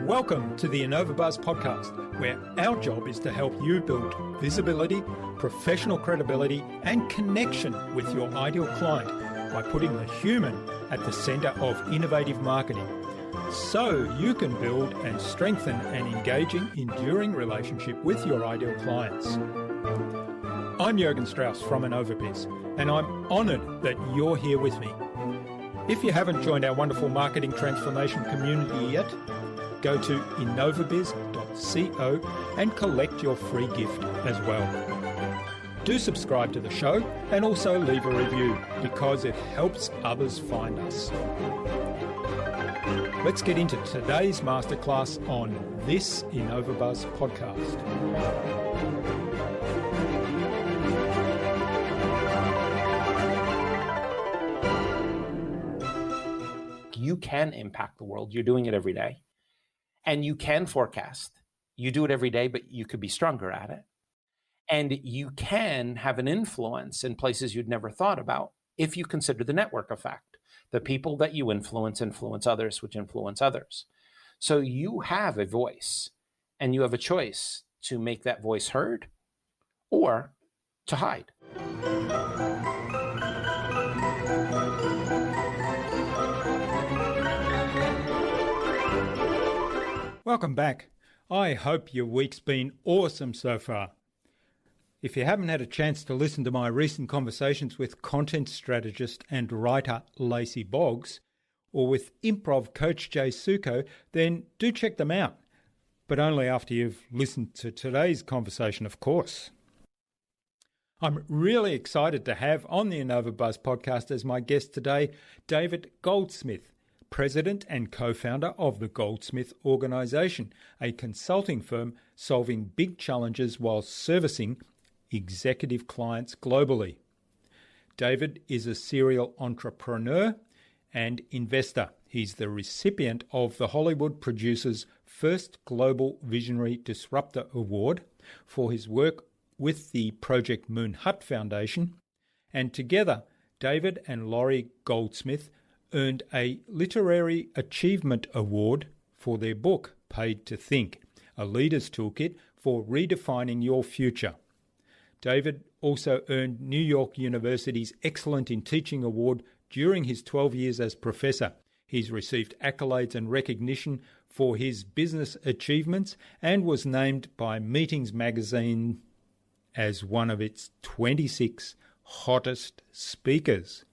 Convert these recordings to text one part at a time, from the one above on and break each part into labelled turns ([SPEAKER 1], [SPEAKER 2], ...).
[SPEAKER 1] Welcome to the InnovaBuzz podcast, where our job is to help you build visibility, professional credibility, and connection with your ideal client by putting the human at the center of innovative marketing, so you can build and strengthen an engaging, enduring relationship with your ideal clients. I'm Jürgen Strauss from InnovaBuzz, and I'm honored that you're here with me. If you haven't joined our wonderful marketing transformation community yet, go to innovabiz.co and collect your free gift as well. Do subscribe to the show and also leave a review because it helps others find us. Let's get into today's masterclass on this InnovaBuzz podcast.
[SPEAKER 2] You can impact the world. You're doing it every day. And you can forecast. You do it every day, but you could be stronger at it. And you can have an influence in places you'd never thought about if you consider the network effect. The people that you influence others, which influence others. So you have a voice, and you have a choice to make that voice heard or to hide.
[SPEAKER 1] Welcome back. I hope your week's been awesome so far. If you haven't had a chance to listen to my recent conversations with content strategist and writer Lacey Boggs, or with improv coach Jay Suko, then do check them out. But only after you've listened to today's conversation, of course. I'm really excited to have on the InnovaBuzz podcast as my guest today, David Goldsmith, President and co-founder of the Goldsmith Organization, a consulting firm solving big challenges while servicing executive clients globally. David is a serial entrepreneur and investor. He's the recipient of the Hollywood producer's first Global Visionary Disruptor Award for his work with the Project Moon Hut Foundation, and together, David and Lorrie Goldsmith earned a Literary Achievement Award for their book, Paid to Think, a leader's toolkit for redefining your future. David also earned New York University's Excellent in Teaching Award during his 12 years as professor. He's received accolades and recognition for his business achievements and was named by Meetings magazine as one of its 26 hottest speakers.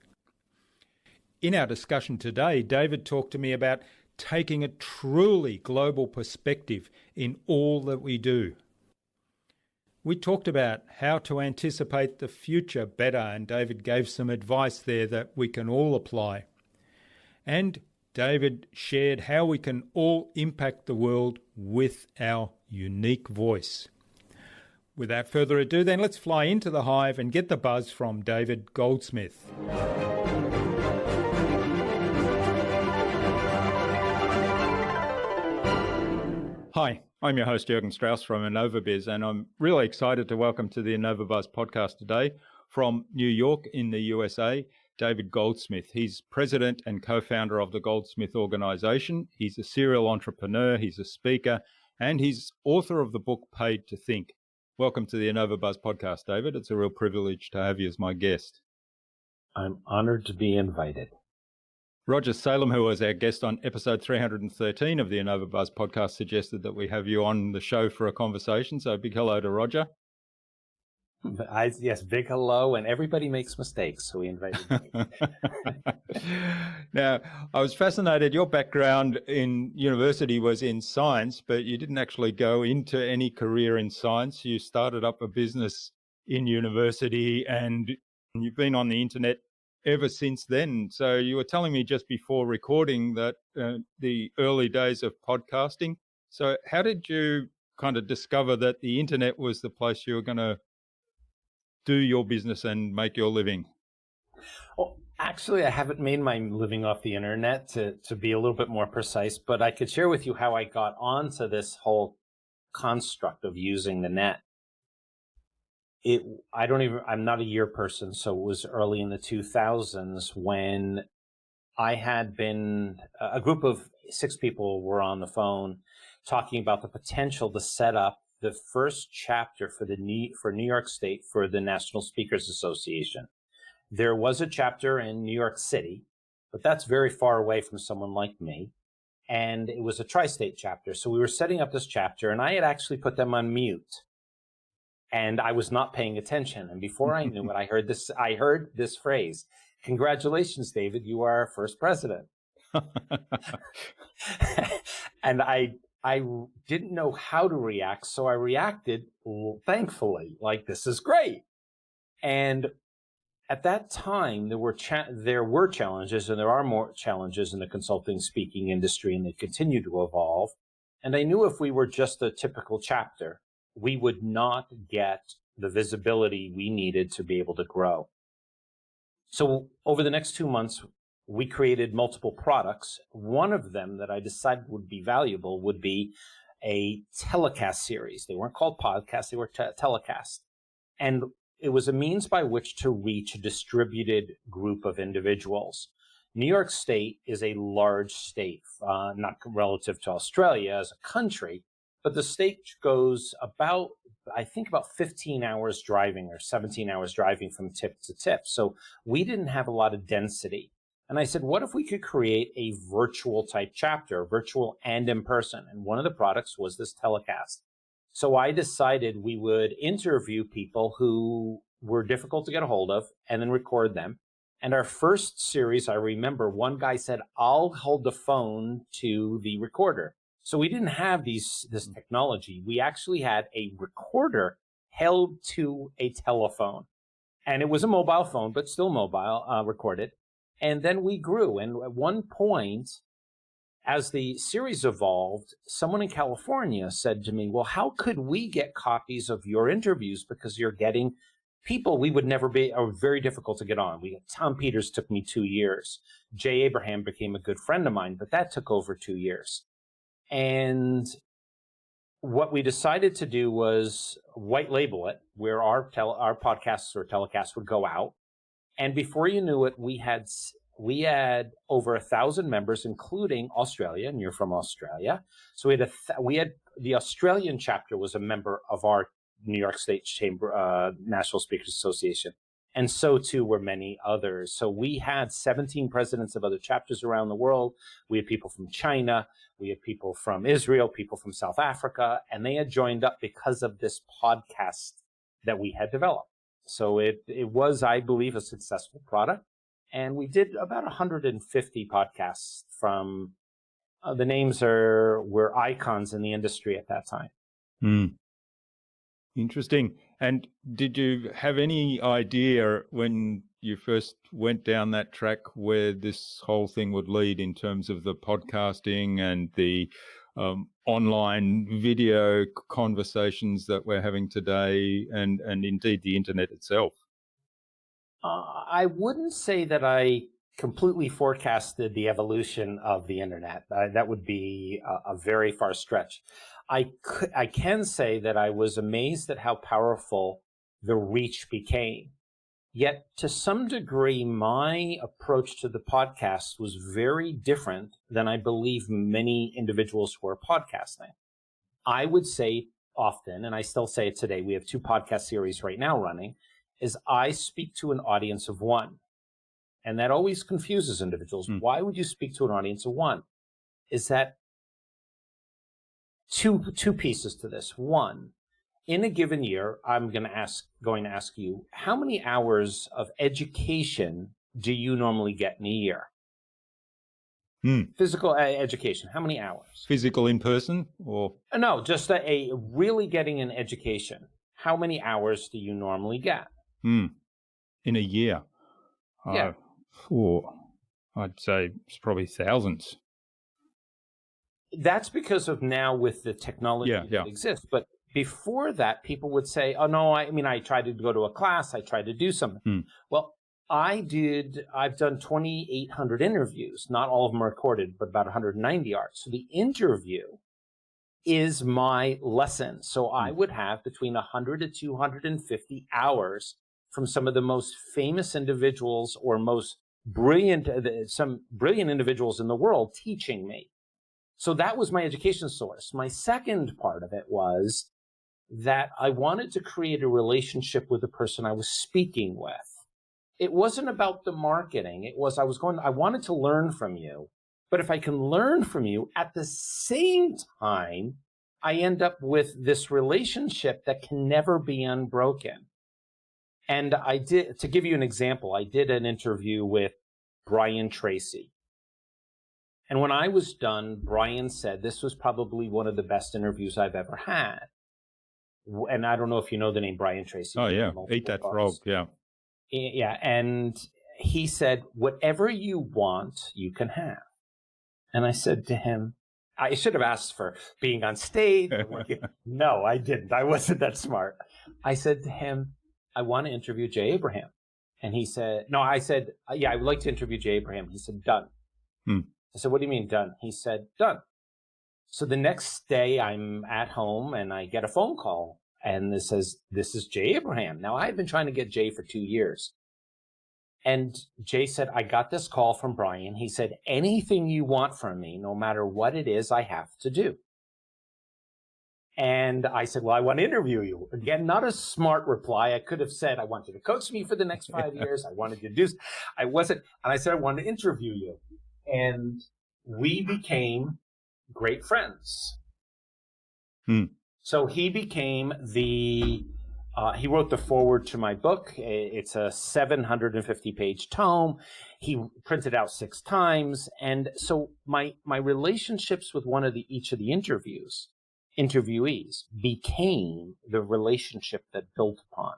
[SPEAKER 1] In our discussion today, David talked to me about taking a truly global perspective in all that we do. We talked about how to anticipate the future better, and David gave some advice there that we can all apply. And David shared how we can all impact the world with our unique voice. Without further ado, then let's fly into the hive and get the buzz from David Goldsmith. Hi, I'm your host Jürgen Strauss from InnovaBuzz, and I'm really excited to welcome to the InnovaBuzz podcast today from New York in the USA, David Goldsmith. He's president and co-founder of the Goldsmith Organization. He's a serial entrepreneur, he's a speaker, and he's author of the book Paid to Think. Welcome to the InnovaBuzz podcast, David. It's a real privilege to have you as my guest.
[SPEAKER 2] I'm honored to be invited.
[SPEAKER 1] Roger Salem, who was our guest on episode 313 of the InnovaBuzz podcast, suggested that we have you on the show for a conversation. So big hello to Roger.
[SPEAKER 2] Yes, big hello. And everybody makes mistakes, so we invited me.
[SPEAKER 1] Now, I was fascinated. Your background in university was in science, but you didn't actually go into any career in science. You started up a business in university, and you've been on the internet ever since then. So you were telling me just before recording that the early days of podcasting. So how did you kind of discover that the internet was the place you were going to do your business and make your living?
[SPEAKER 2] Well, actually, I haven't made my living off the internet, to be a little bit more precise, but I could share with you how I got onto this whole construct of using the net. I'm not a year person, so it was early in the 2000s when I had been, a group of 6 people were on the phone talking about the potential to set up the first chapter for New York State for the National Speakers Association. There was a chapter in New York City, but that's very far away from someone like me. And it was a tri-state chapter. So we were setting up this chapter, and I had actually put them on mute. And I was not paying attention. And before I knew it, I heard this phrase, "Congratulations, David, you are our first president." And I didn't know how to react, so I reacted, thankfully, like, this is great. And at that time, there were challenges, and there are more challenges in the consulting speaking industry, and they continue to evolve. And I knew if we were just a typical chapter, we would not get the visibility we needed to be able to grow. So over the next 2 months, we created multiple products. One of them that I decided would be valuable would be a telecast series. They weren't called podcasts, they were telecast. And it was a means by which to reach a distributed group of individuals. New York State is a large state, not relative to Australia as a country, but the state goes about 15 hours driving or 17 hours driving from tip to tip. So we didn't have a lot of density. And I said, what if we could create a virtual type chapter, virtual and in person? And one of the products was this telecast. So I decided we would interview people who were difficult to get a hold of and then record them. And our first series, I remember one guy said, "I'll hold the phone to the recorder." So we didn't have this technology. We actually had a recorder held to a telephone. And it was a mobile phone, but still mobile, recorded. And then we grew. And at one point, as the series evolved, someone in California said to me, "Well, how could we get copies of your interviews? Because you're getting people we would never be, are very difficult to get on." Tom Peters took me 2 years. Jay Abraham became a good friend of mine, but that took over 2 years. And what we decided to do was white label it, where our podcasts or telecasts would go out. And before you knew it, we had over 1,000 members, including Australia, and you're from Australia. So we had the Australian chapter was a member of our New York State Chamber, National Speakers Association. And so too were many others. So we had 17 presidents of other chapters around the world. We had people from China. We had people from Israel, people from South Africa, and they had joined up because of this podcast that we had developed. So it was, I believe, a successful product. And we did about 150 podcasts from, the names were icons in the industry at that time.
[SPEAKER 1] Interesting. And did you have any idea when you first went down that track where this whole thing would lead in terms of the podcasting and the online video conversations that we're having today, and indeed the internet itself?
[SPEAKER 2] I wouldn't say that I completely forecasted the evolution of the internet. That would be a very far stretch. I can say that I was amazed at how powerful the reach became. Yet, to some degree, my approach to the podcast was very different than I believe many individuals who are podcasting. I would say often, and I still say it today, we have 2 podcast series right now running, is I speak to an audience of 1. And that always confuses individuals. Why would you speak to an audience of 1? Is that two pieces to this. 1, in a given year, I'm going to ask you, how many hours of education do you normally get in a year? Physical education, how many hours?
[SPEAKER 1] Physical in person or?
[SPEAKER 2] No, just a really getting an education. How many hours do you normally get?
[SPEAKER 1] In a year?
[SPEAKER 2] Yeah.
[SPEAKER 1] I'd say it's probably thousands.
[SPEAKER 2] That's because of now with the technology that exists. But before that, people would say, "Oh, no, I tried to go to a class. I tried to do something." Well, I've done 2,800 interviews. Not all of them are recorded, but about 190 are. So the interview is my lesson. So I would have between 100 to 250 hours from some of the most famous individuals or most brilliant, some brilliant individuals in the world teaching me. So that was my education source. My second part of it was that I wanted to create a relationship with the person I was speaking with. It wasn't about the marketing. It was, I wanted to learn from you. But if I can learn from you at the same time, I end up with this relationship that can never be unbroken. And I did, to give you an example, I did an interview with Brian Tracy. And when I was done, Brian said, this was probably one of the best interviews I've ever had. And I don't know if you know the name Brian Tracy.
[SPEAKER 1] Oh, yeah. Eat that frog. Yeah.
[SPEAKER 2] Yeah. And he said, whatever you want, you can have. And I said to him, I should have asked for being on stage. No, I didn't. I wasn't that smart. I said to him, I want to interview Jay Abraham. And he said, no, I said, yeah, I would like to interview Jay Abraham. He said, done. I said, what do you mean done? He said, done. So the next day I'm at home and I get a phone call and it says, this is Jay Abraham. Now I've been trying to get Jay for 2 years. And Jay said, I got this call from Brian. He said, anything you want from me, no matter what it is, I have to do. And I said, well, I want to interview you. Again, not a smart reply. I could have said, I want you to coach me for the next 5 years. I wanted you to do, I wasn't. And I said, I want to interview you. And we became great friends. So he became he wrote the foreword to my book. It's a 750-page tome. He printed out 6 times. And so my relationships with each of the interviewees became the relationship that built upon.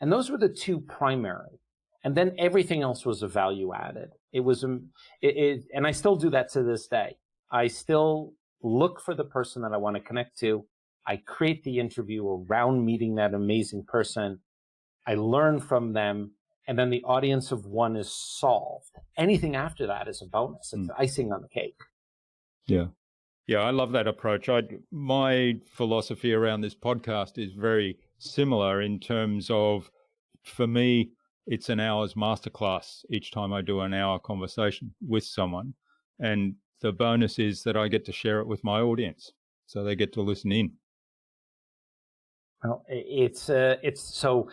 [SPEAKER 2] And those were the 2 primary. And then everything else was a value added. It was, and I still do that to this day. I still look for the person that I want to connect to. I create the interview around meeting that amazing person. I learn from them. And then the audience of one is solved. Anything after that is a bonus. It's icing on the cake.
[SPEAKER 1] Yeah. Yeah, I love that approach. My philosophy around this podcast is very similar in terms of, for me, it's an hour's masterclass each time I do an hour conversation with someone. And the bonus is that I get to share it with my audience, so they get to listen in.
[SPEAKER 2] Well, it's so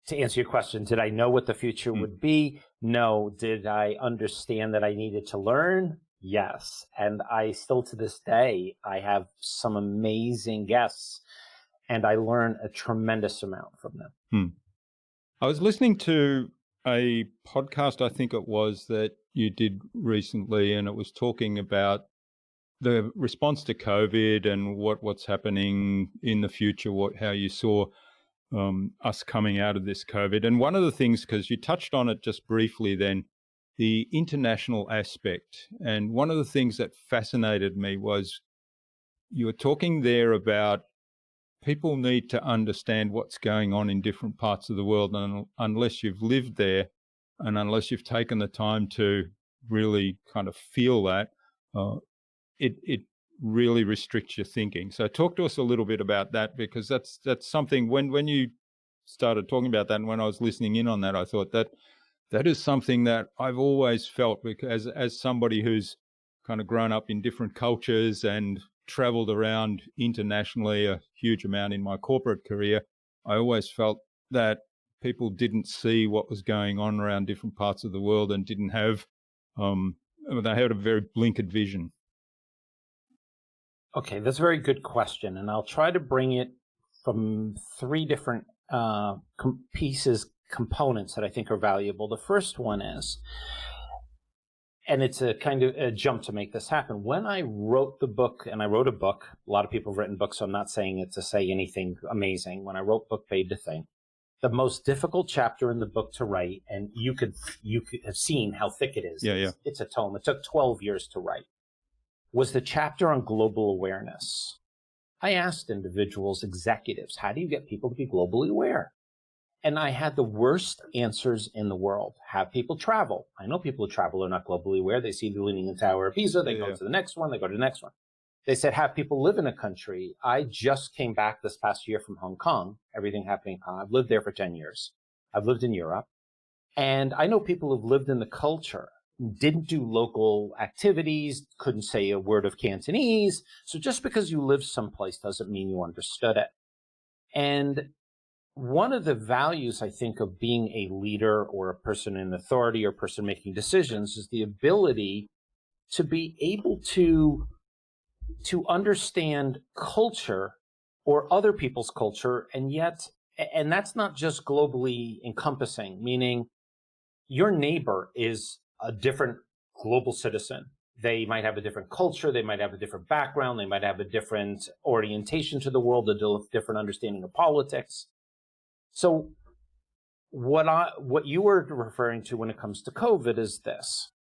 [SPEAKER 2] to answer your question, did I know what the future would be? No. Did I understand that I needed to learn? Yes. And I still, to this day, I have some amazing guests and I learn a tremendous amount from them.
[SPEAKER 1] I was listening to a podcast, I think it was, that you did recently, and it was talking about the response to COVID and what's happening in the future, how you saw us coming out of this COVID. And one of the things, because you touched on it just briefly then, the international aspect. And one of the things that fascinated me was you were talking there about people need to understand what's going on in different parts of the world. And unless you've lived there and unless you've taken the time to really kind of feel that, it really restricts your thinking. So talk to us a little bit about that, because that's something when you started talking about that and when I was listening in on that, I thought that is something that I've always felt, because as somebody who's kind of grown up in different cultures and traveled around internationally a huge amount in my corporate career, I always felt that people didn't see what was going on around different parts of the world and didn't have, they had a very blinkered vision.
[SPEAKER 2] Okay, that's a very good question. And I'll try to bring it from 3 different components that I think are valuable. The first one is, and it's a kind of a jump to make this happen. When I wrote the book, and I wrote a book, a lot of people have written books, so I'm not saying it to say anything amazing. When I wrote Book Paid to Think, the most difficult chapter in the book to write, and you could have seen how thick it is.
[SPEAKER 1] Yeah.
[SPEAKER 2] It's a tome. It took 12 years to write. Was the chapter on global awareness. I asked individuals, executives, how do you get people to be globally aware? And I had the worst answers in the world. Have people travel. I know people who travel are not globally aware. They see the Leaning Tower of Pisa. They go to the next one. They go to the next one. They said, have people live in a country. I just came back this past year from Hong Kong, everything happening in Hong Kong. I've lived there for 10 years. I've lived in Europe. And I know people who've lived in the culture, didn't do local activities, couldn't say a word of Cantonese. So just because you live someplace doesn't mean you understood it. And one of the values, I think, of being a leader or a person in authority or person making decisions is the ability to be able to understand culture or other people's culture, and that's not just globally encompassing, meaning your neighbor is a different global citizen. They might have a different culture, they might have a different background, they might have a different orientation to the world, a different understanding of politics. So what you were referring to when it comes to COVID is this.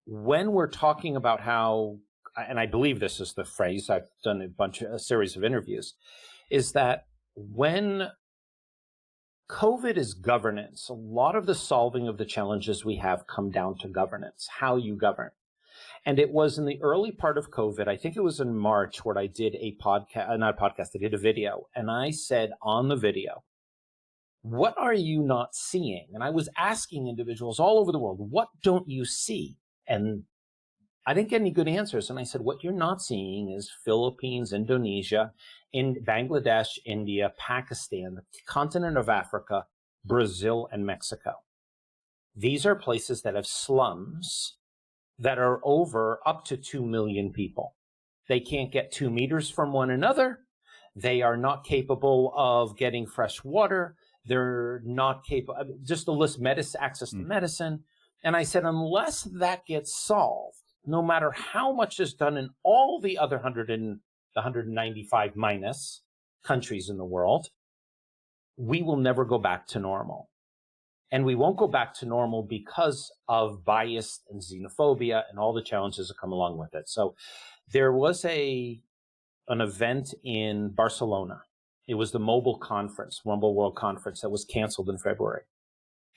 [SPEAKER 2] When we're talking about how, and I believe this is the phrase, I've done a series of interviews, is that when COVID is governance, a lot of the solving of the challenges we have come down to governance, how you govern. And it was in the early part of COVID, I think it was in March, where I did a podcast, not a podcast, I did a video. And I said on the video, what are you not seeing? And I was asking individuals all over the world, what don't you see? And I didn't get any good answers. And I said, what you're not seeing is Philippines, Indonesia, in Bangladesh, India, Pakistan, the continent of Africa, Brazil, and Mexico. These are places that have slums that are up to 2 million people. They can't get 2 meters from one another. They are not capable of getting fresh water. They're not capable, just to list access to medicine. And I said, unless that gets solved, no matter how much is done in all the other 195 minus countries in the world, we will never go back to normal. And we won't go back to normal because of bias and xenophobia and all the challenges that come along with it. So there was an event in Barcelona. It was the Mobile World Conference that was canceled in February.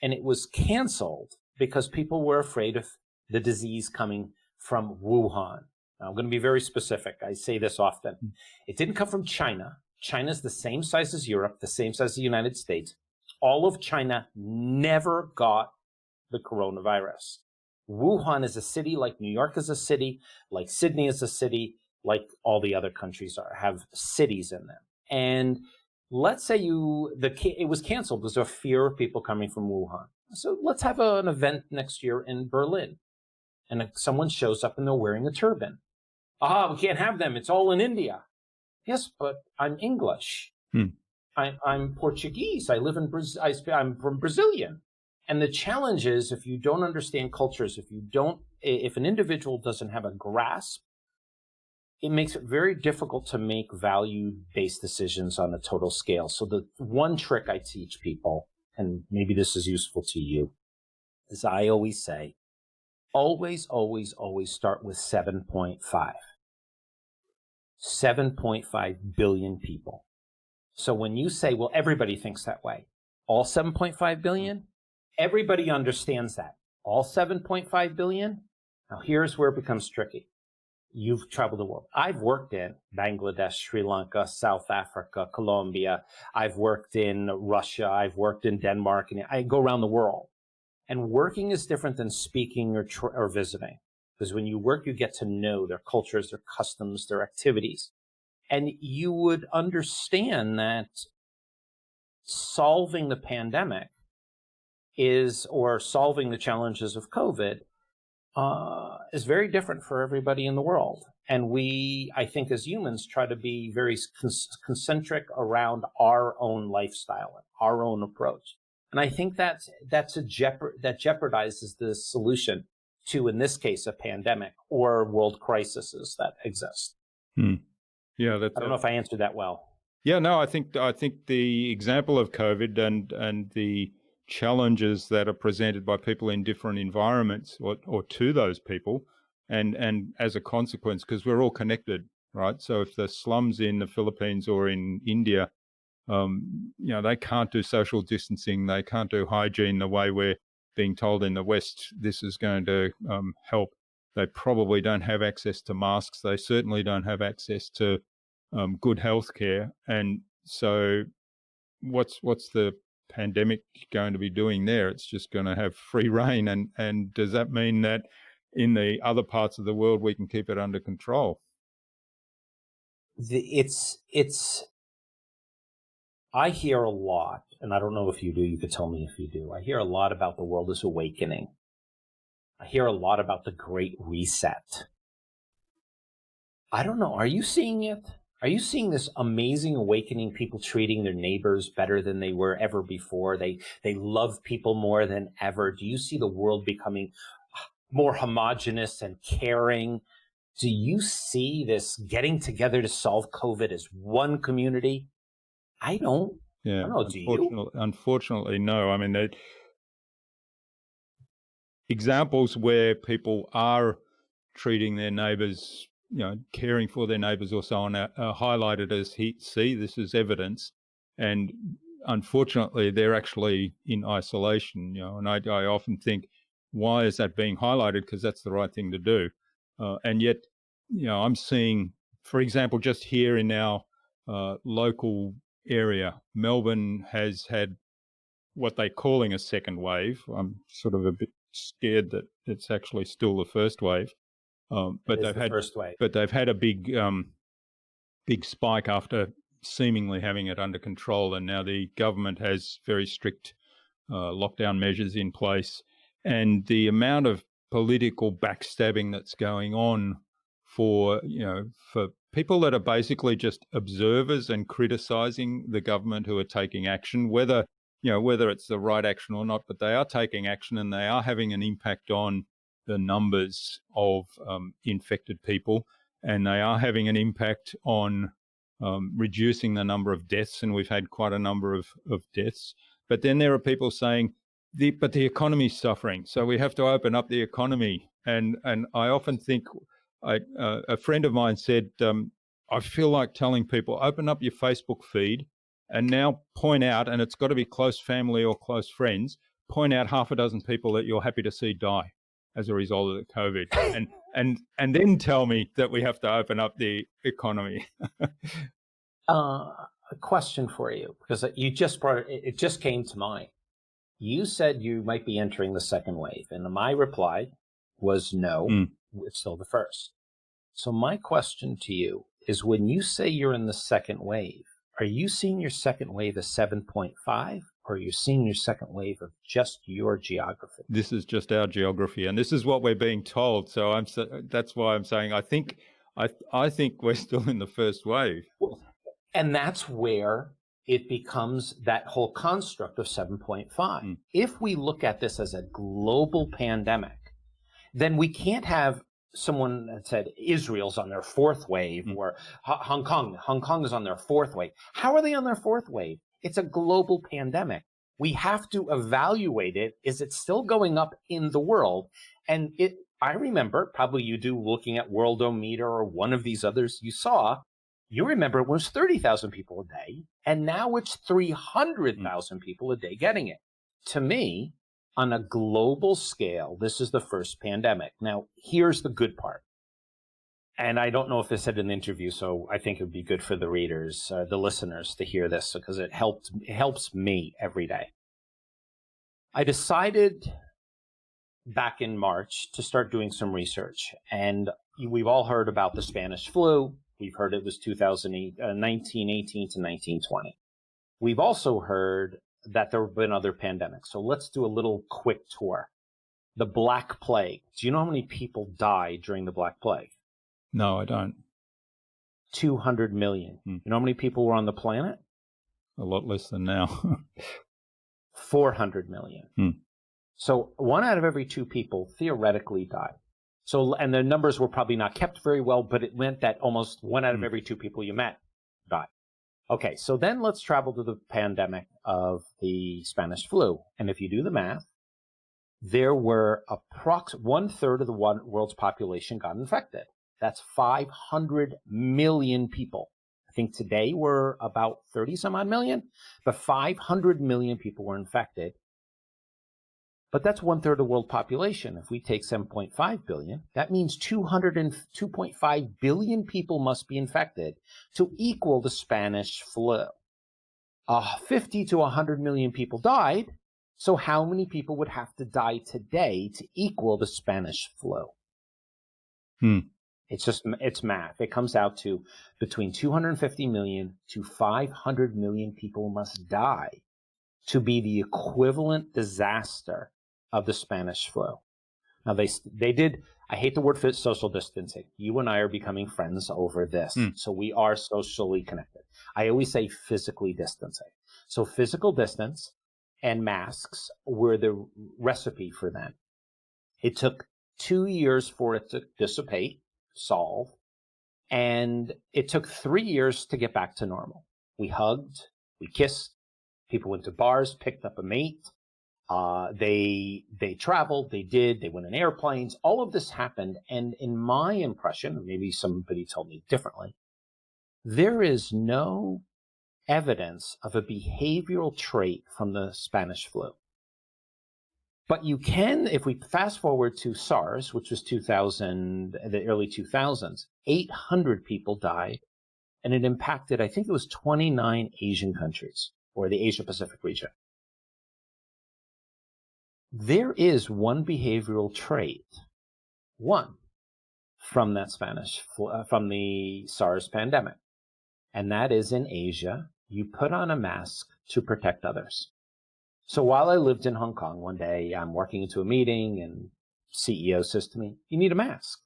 [SPEAKER 2] And it was canceled because people were afraid of the disease coming from Wuhan. Now, I'm going to be very specific. I say this often. It didn't come from China. China's the same size as Europe, the same size as the United States. All of China never got the coronavirus. Wuhan is a city like New York is a city, like Sydney is a city, like all the other countries have cities in them. And let's say it was canceled because of fear of people coming from Wuhan. So let's have an event next year in Berlin. And someone shows up and they're wearing a turban. We can't have them. It's all in India. Yes, but I'm English. I'm Portuguese. I live in Brazil. I'm from Brazilian. And the challenge is, if you don't understand cultures, if an individual doesn't have a grasp, it makes it very difficult to make value-based decisions on a total scale. So the one trick I teach people, and maybe this is useful to you, is I always say, always, always, always start with 7.5. 7.5 billion people. So when you say, well, everybody thinks that way, all 7.5 billion, everybody understands that. All 7.5 billion? Now here's where it becomes tricky. You've traveled the world. I've worked in Bangladesh, Sri Lanka, South Africa, Colombia. I've worked in Russia. I've worked in Denmark. And I go around the world. And working is different than speaking or visiting. Because when you work, you get to know their cultures, their customs, their activities. And you would understand that solving the pandemic or solving the challenges of COVID is very different for everybody in the world. And we, I think as humans, try to be very concentric around our own lifestyle, and our own approach. And I think that jeopardizes the solution to, in this case, a pandemic or world crises that exist.
[SPEAKER 1] Yeah,
[SPEAKER 2] I don't know if I answered that well.
[SPEAKER 1] Yeah, no, I think the example of COVID and the challenges that are presented by people in different environments or to those people, and as a consequence, because we're all connected, right? So if the slums in the Philippines or in India, they can't do social distancing, they can't do hygiene the way we're being told in the West this is going to help. They probably don't have access to masks. They certainly don't have access to good health care. And so what's the pandemic going to be doing there? It's just going to have free reign. And does that mean that in the other parts of the world we can keep it under control?
[SPEAKER 2] I hear a lot, and I don't know if you do, you could tell me if you do. I hear a lot about the world is awakening. I hear a lot about the Great Reset. I don't know, are you seeing it? Are you seeing this amazing awakening, people treating their neighbors better than they were ever before? They love people more than ever. Do you see the world becoming more homogenous and caring? Do you see this getting together to solve COVID as one community? I don't.
[SPEAKER 1] Yeah,
[SPEAKER 2] I don't know, do you?
[SPEAKER 1] Unfortunately, no. I mean, examples where people are treating their neighbours, caring for their neighbours or so on, are highlighted as, see, this is evidence. And unfortunately, they're actually in isolation, and I often think, why is that being highlighted? Because that's the right thing to do. And yet, I'm seeing, for example, just here in our local area, Melbourne has had what they're calling a second wave. I'm sort of a bit scared that it's actually still the first wave. But they've had a big spike after seemingly having it under control, and now the government has very strict lockdown measures in place, and the amount of political backstabbing that's going on for people that are basically just observers and criticizing the government who are taking action, whether it's the right action or not, but they are taking action and they are having an impact on the numbers of infected people, and they are having an impact on reducing the number of deaths, and we've had quite a number of deaths. But then there are people saying, but the economy's suffering, so we have to open up the economy. And I often think, a friend of mine said, I feel like telling people, open up your Facebook feed and now point out, and it's got to be close family or close friends, point out half a dozen people that you're happy to see die as a result of the COVID, and then tell me that we have to open up the economy.
[SPEAKER 2] A question for you, because you just brought it just came to mind. You said you might be entering the second wave, and my reply was no, it's still the first. So my question to you is, when you say you're in the second wave, are you seeing your second wave as 7.5, or are you seeing your second wave of just your geography?
[SPEAKER 1] This is just our geography, and this is what we're being told. So that's why I'm saying I think we're still in the first wave.
[SPEAKER 2] And that's where it becomes that whole construct of 7.5. If we look at this as a global pandemic, then we can't have someone that said Israel's on their fourth wave, or Hong Kong is on their fourth wave. How are they on their fourth wave? It's a global pandemic. We have to evaluate it. Is it still going up in the world? And I remember, probably you do, looking at Worldometer or one of these others you saw, you remember it was 30,000 people a day, and now it's 300,000 people a day getting it. To me, on a global scale, this is the first pandemic. Now, here's the good part. And I don't know if this had an interview, so I think it would be good for the readers, the listeners, to hear this, because it helps me every day. I decided back in March to start doing some research. And we've all heard about the Spanish flu. We've heard it was 1918 to 1920. We've also heard that there have been other pandemics. So let's do a little quick tour. The Black Plague. Do you know how many people died during the Black Plague?
[SPEAKER 1] No, I don't.
[SPEAKER 2] 200 million. You know how many people were on the planet?
[SPEAKER 1] A lot less than now.
[SPEAKER 2] 400 million. So 1 out of every 2 people theoretically died. So, and the numbers were probably not kept very well, but it meant that almost 1 out of every 2 people you met died. Okay, so then let's travel to the pandemic of the Spanish flu. And if you do the math, there were approximately 1/3 of the world's population got infected. That's 500 million people. I think today we're about 30 some odd million, but 500 million people were infected. But that's 1/3 of the world population. If we take 7.5 billion, that means 202.5 billion people must be infected to equal the Spanish flu. 50 to 100 million people died. So how many people would have to die today to equal the Spanish flu? It's math. It comes out to between 250 million to 500 million people must die to be the equivalent disaster of the Spanish flu. Now they did, I hate the word for social distancing. You and I are becoming friends over this. So we are socially connected. I always say physically distancing. So physical distance and masks were the recipe for that. It took 2 years for it to dissipate, solve, and it took 3 years to get back to normal. We hugged, we kissed, people went to bars, picked up a mate, they traveled, they went in airplanes, all of this happened, and in my impression, maybe somebody told me differently, there is no evidence of a behavioral trait from the Spanish flu. But you can, if we fast forward to SARS, which was the early 2000s, 800 people died, and it impacted, I think it was 29 Asian countries, or the Asia Pacific region. There is one behavioral trait, one, from that from the SARS pandemic, and that is in Asia, you put on a mask to protect others. So while I lived in Hong Kong, one day I'm working into a meeting and CEO says to me, "You need a mask."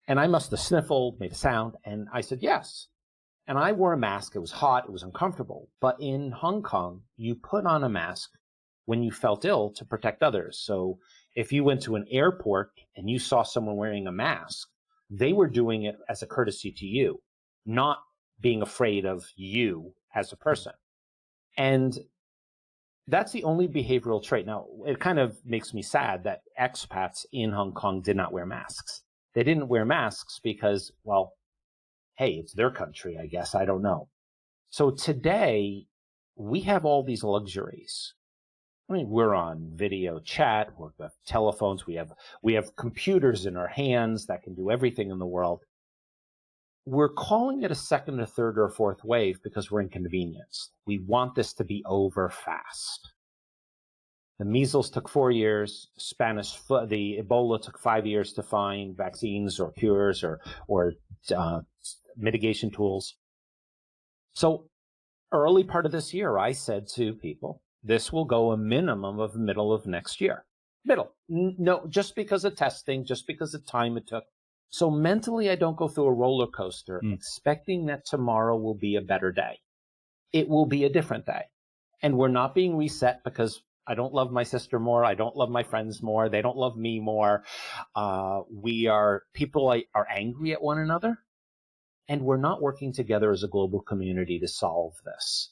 [SPEAKER 2] And I must have sniffled, made a sound, and I said, "Yes." And I wore a mask. It was hot. It was uncomfortable. But in Hong Kong, you put on a mask when you felt ill to protect others. So if you went to an airport and you saw someone wearing a mask, they were doing it as a courtesy to you, not being afraid of you as a person. And that's the only behavioral trait. Now, it kind of makes me sad that expats in Hong Kong did not wear masks. They didn't wear masks because, well, hey, it's their country, I guess. I don't know. So today, we have all these luxuries. I mean, we're on video chat, we've got telephones, we have computers in our hands that can do everything in the world. We're calling it a second, a third, or a fourth wave because we're inconvenienced. We want this to be over fast. The measles took 4 years. The Ebola took 5 years to find vaccines or cures or mitigation tools. So early part of this year, I said to people, this will go a minimum of middle of next year. No, just because of testing, just because of time it took. So mentally, I don't go through a roller coaster expecting that tomorrow will be a better day. It will be a different day. And we're not being reset because I don't love my sister more. I don't love my friends more. They don't love me more. People are angry at one another. And we're not working together as a global community to solve this.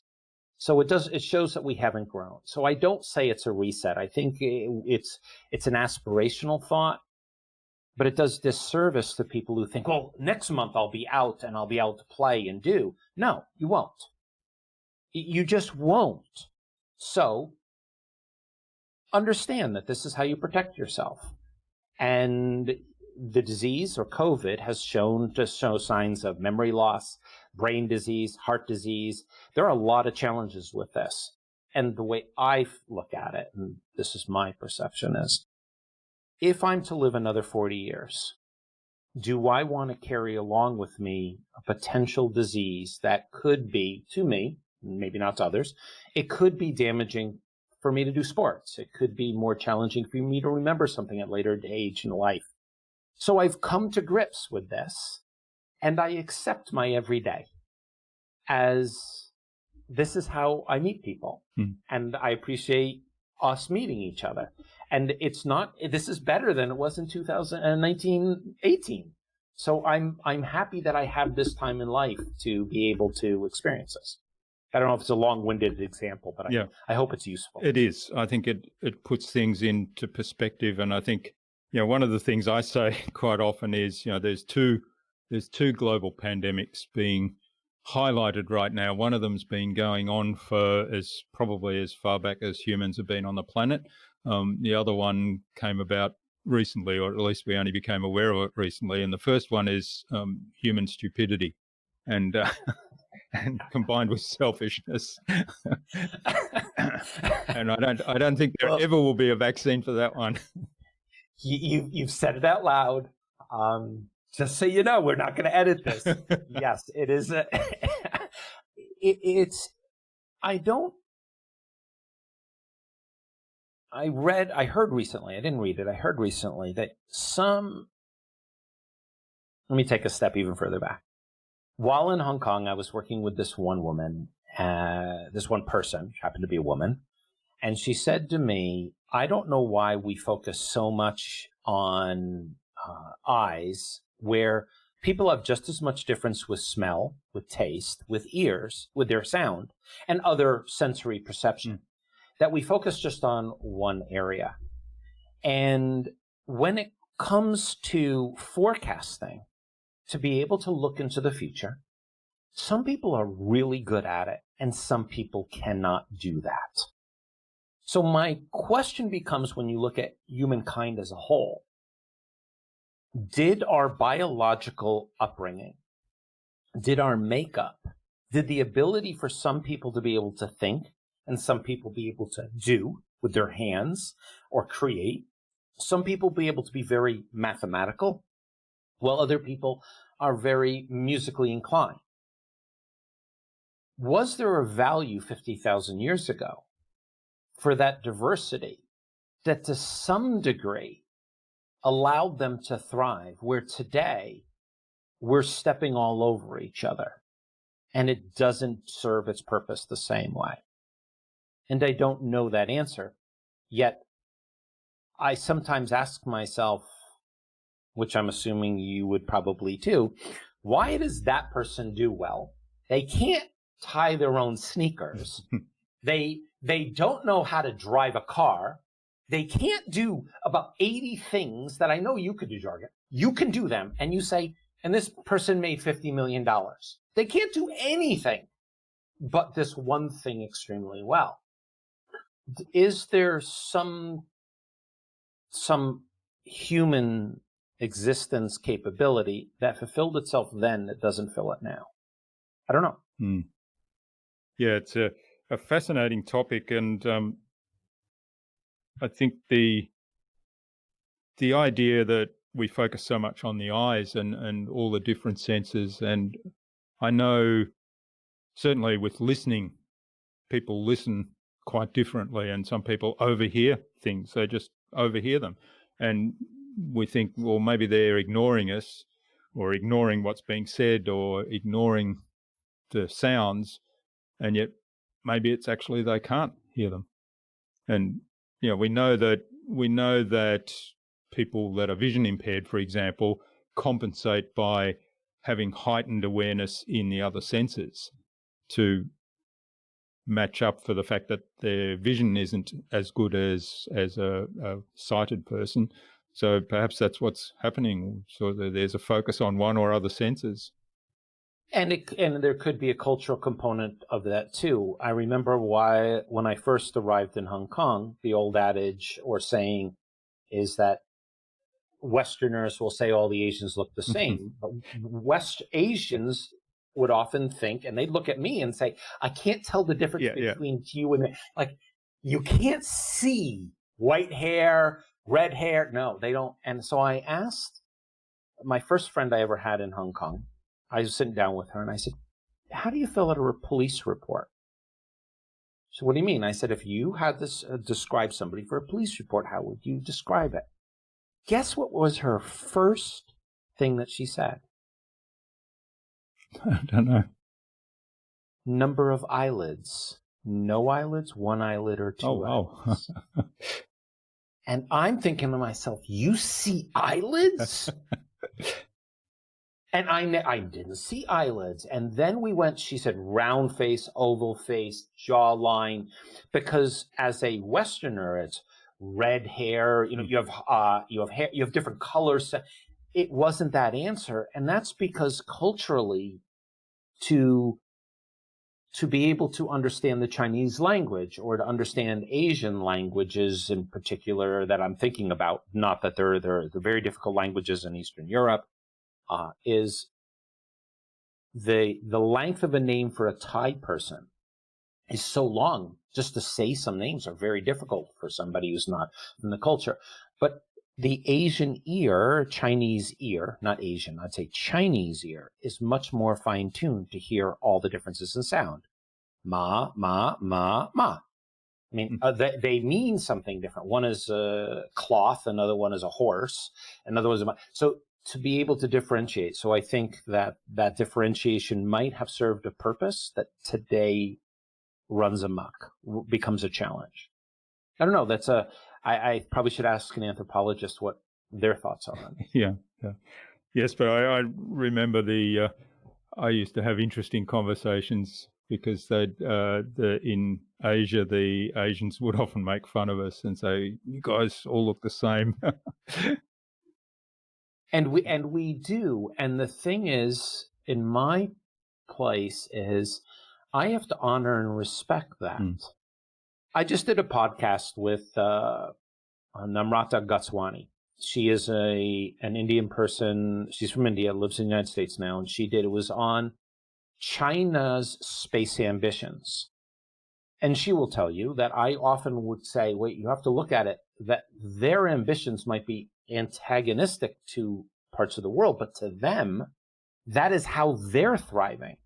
[SPEAKER 2] So it shows that we haven't grown. So I don't say it's a reset. I think it's an aspirational thought. But it does disservice to people who think, well, next month I'll be out and I'll be able to play and do. No, you won't. You just won't. So understand that this is how you protect yourself. And the disease or COVID has shown to show signs of memory loss, brain disease, heart disease. There are a lot of challenges with this. And the way I look at it, and this is my perception, is if I'm to live another 40 years, do I want to carry along with me a potential disease that could be, to me, maybe not to others, it could be damaging for me to do sports. It could be more challenging for me to remember something at later age in life. So I've come to grips with this, and I accept my everyday as this is how I meet people. And I appreciate us meeting each other. And this is better than it was in 1918. So I'm happy that I have this time in life to be able to experience this. I don't know if it's a long-winded example, but I hope it's useful.
[SPEAKER 1] It is. I think it puts things into perspective. And I think, one of the things I say quite often is, there's two global pandemics being highlighted right now. One of them's been going on for probably as far back as humans have been on the planet. The other one came about recently, or at least we only became aware of it recently. And the first one is human stupidity, and and combined with selfishness. And I don't think there ever will be a vaccine for that one.
[SPEAKER 2] You've said it out loud. Just so you know, we're not going to edit this. Yes, it is. I heard recently, I didn't read it, I heard recently that let me take a step even further back. While in Hong Kong, I was working with this one woman, this one person, she happened to be a woman, and she said to me, I don't know why we focus so much on eyes, where people have just as much difference with smell, with taste, with ears, with their sound, and other sensory perception, that we focus just on one area. And when it comes to forecasting, to be able to look into the future, some people are really good at it, and some people cannot do that. So my question becomes, when you look at humankind as a whole, did our biological upbringing, did our makeup, did the ability for some people to be able to think and some people be able to do with their hands or create, some people be able to be very mathematical, while other people are very musically inclined? Was there a value 50,000 years ago for that diversity that to some degree allowed them to thrive, where today we're stepping all over each other and it doesn't serve its purpose the same way? And I don't know that answer, yet I sometimes ask myself, which I'm assuming you would probably too, why does that person do well? They can't tie their own sneakers. They don't know how to drive a car. They can't do about 80 things that I know you could do, Jargon. You can do them. And you say, and this person made $50 million. They can't do anything but this one thing extremely well. Is there some human existence capability that fulfilled itself then that doesn't fill it now? I don't know.
[SPEAKER 1] Yeah, it's a fascinating topic, and I think the idea that we focus so much on the eyes and all the different senses, and I know certainly with listening, people listen quite differently, and some people overhear things. They just overhear them, and we think, well, maybe they're ignoring us or ignoring what's being said or ignoring the sounds, and yet maybe it's actually they can't hear them. And we know that people that are vision impaired, for example, compensate by having heightened awareness in the other senses to match up for the fact that their vision isn't as good as a sighted person. So perhaps that's what's happening. So there's a focus on one or other senses.
[SPEAKER 2] And there could be a cultural component of that too. I remember when I first arrived in Hong Kong, the old adage or saying is that Westerners will say all the Asians look the same. But West Asians would often think, and they'd look at me and say, I can't tell the difference between you and me. Like, you can't see white hair, red hair. No, they don't. And so I asked my first friend I ever had in Hong Kong, I was sitting down with her and I said, how do you fill out a police report? So what do you mean? I said, if you had this describe somebody for a police report, how would you describe it? Guess what was her first thing that she said?
[SPEAKER 1] I don't know.
[SPEAKER 2] Number of eyelids. No eyelids, one eyelid, or two eyelids.
[SPEAKER 1] Wow.
[SPEAKER 2] And I'm thinking to myself, you see eyelids? And I didn't see eyelids. And then she said round face, oval face, jawline, because as a Westerner, it's red hair, you have hair, you have different colors. It wasn't that answer. And that's because culturally, to to be able to understand the Chinese language or to understand Asian languages in particular that I'm thinking about, not that they're very difficult languages in Eastern Europe, is the length of a name for a Thai person is so long. Just to say some names are very difficult for somebody who's not from the culture. But the Asian ear, Chinese ear, not Asian, I'd say Chinese ear, is much more fine-tuned to hear all the differences in sound. Ma, ma, ma, ma. I mean, they mean something different. One is a cloth, another one is a horse, another one is a... So to be able to differentiate. So I think that that differentiation might have served a purpose that today runs amok, becomes a challenge. I don't know. I probably should ask an anthropologist what their thoughts are on it.
[SPEAKER 1] Yeah. Yes, but I remember I used to have interesting conversations because in Asia, the Asians would often make fun of us and say, "You guys all look the same."
[SPEAKER 2] And we do. And the thing is, in my place is, I have to honor and respect that. I just did a podcast with Namrata Gatswani. She is an Indian person. She's from India, lives in the United States now, and it was on China's space ambitions. And she will tell you that I often would say, wait, you have to look at it, that their ambitions might be antagonistic to parts of the world, but to them, that is how they're thriving.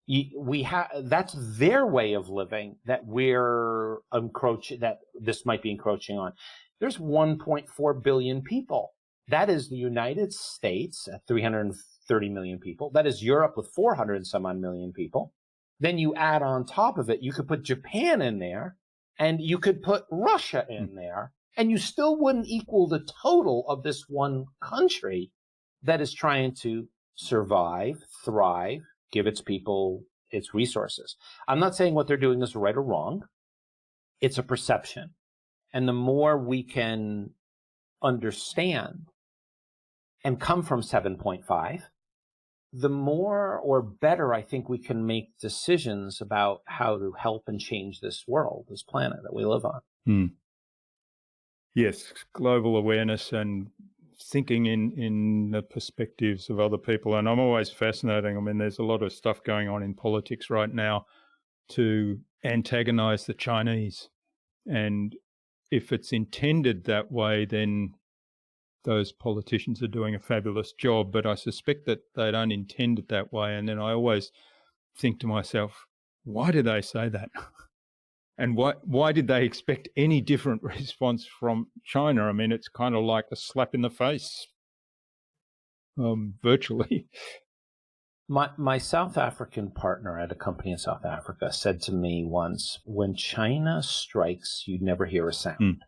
[SPEAKER 2] That's their way of living that that this might be encroaching on. There's 1.4 billion people. That is the United States at 330 million people. That is Europe with 400 and some odd million people. Then you add on top of it, you could put Japan in there and you could put Russia in there, and you still wouldn't equal the total of this one country that is trying to survive, thrive, give its people its resources. I'm not saying what they're doing is right or wrong. It's a perception. And the more we can understand and come from 7.5, the more or better I think we can make decisions about how to help and change this world, this planet that we live on.
[SPEAKER 1] Yes, global awareness and thinking in the perspectives of other people. And I'm always fascinating. I mean, there's a lot of stuff going on in politics right now to antagonize the Chinese. And if it's intended that way, then those politicians are doing a fabulous job. But I suspect that they don't intend it that way. And then I always think to myself, why did they say that? And why did they expect any different response from China? I mean, it's kind of like a slap in the face, virtually.
[SPEAKER 2] My South African partner at a company in South Africa said to me once, when China strikes, you never hear a sound.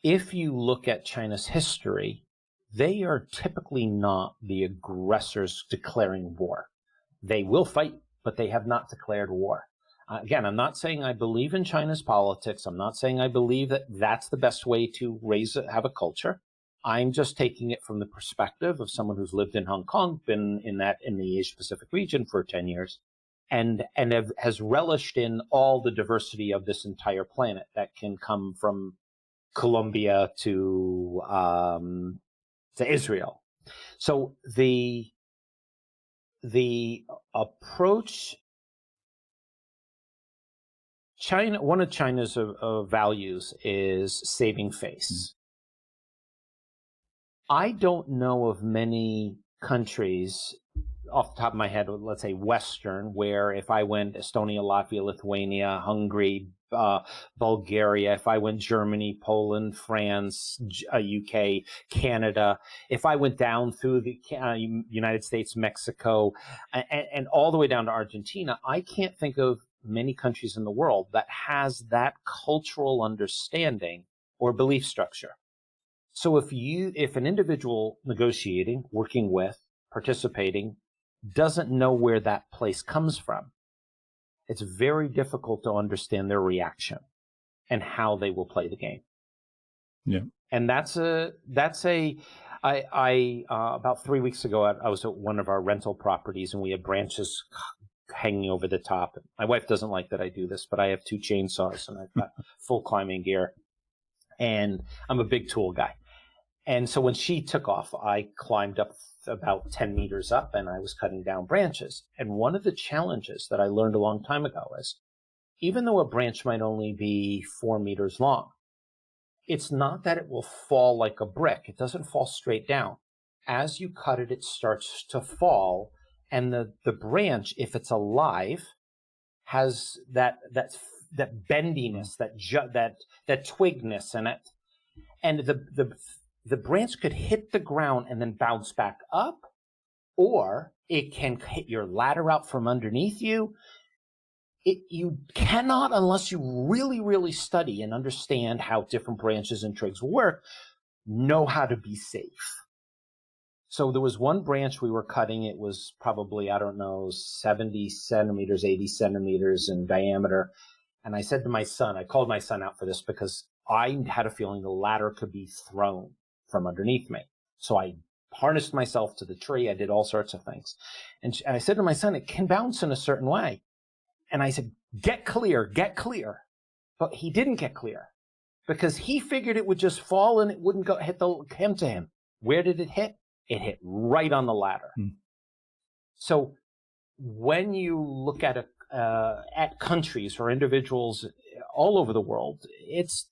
[SPEAKER 2] If you look at China's history, they are typically not the aggressors declaring war. They will fight, but they have not declared war. Again, I'm not saying I believe in China's politics. I'm not saying I believe that that's the best way to have a culture. I'm just taking it from the perspective of someone who's lived in Hong Kong, been in the Asia Pacific region for 10 years, and has relished in all the diversity of this entire planet that can come from Colombia to Israel. So the approach. One of China's values is saving face. I don't know of many countries off the top of my head, let's say Western, where if I went Estonia, Latvia, Lithuania, Hungary, Bulgaria, if I went Germany, Poland, France, UK, Canada, if I went down through the United States, Mexico, and all the way down to Argentina, I can't think of many countries in the world that has that cultural understanding or belief structure. So if an individual negotiating, working with, participating, doesn't know where that place comes from, it's very difficult to understand their reaction and how they will play the game.
[SPEAKER 1] Yeah.
[SPEAKER 2] And that's a I about 3 weeks ago, I was at one of our rental properties, and we had branches hanging over the top. My wife doesn't like that I do this, but I have 2 chainsaws, and I've got full climbing gear, and I'm a big tool guy. And so when she took off, I climbed up about 10 meters up, and I was cutting down branches. And one of the challenges that I learned a long time ago is, even though a branch might only be 4 meters long, it's not that it will fall like a brick. It doesn't fall straight down. As you cut it, it starts to fall, and the branch, if it's alive, has that bendiness, that twigness in it, and the branch could hit the ground and then bounce back up, or it can hit your ladder out from underneath you. You cannot, unless you really, really study and understand how different branches and twigs work, know how to be safe. So there was one branch we were cutting. It was probably, 70 centimeters, 80 centimeters in diameter. And I said to my son, I called my son out for this because I had a feeling the ladder could be thrown from underneath me. So I harnessed myself to the tree. I did all sorts of things. And I said to my son, it can bounce in a certain way. And I said, get clear, get clear. But he didn't get clear because he figured it would just fall and it wouldn't hit him. Where did it hit? It hit right on the ladder. So when you look at countries or individuals all over the world, it's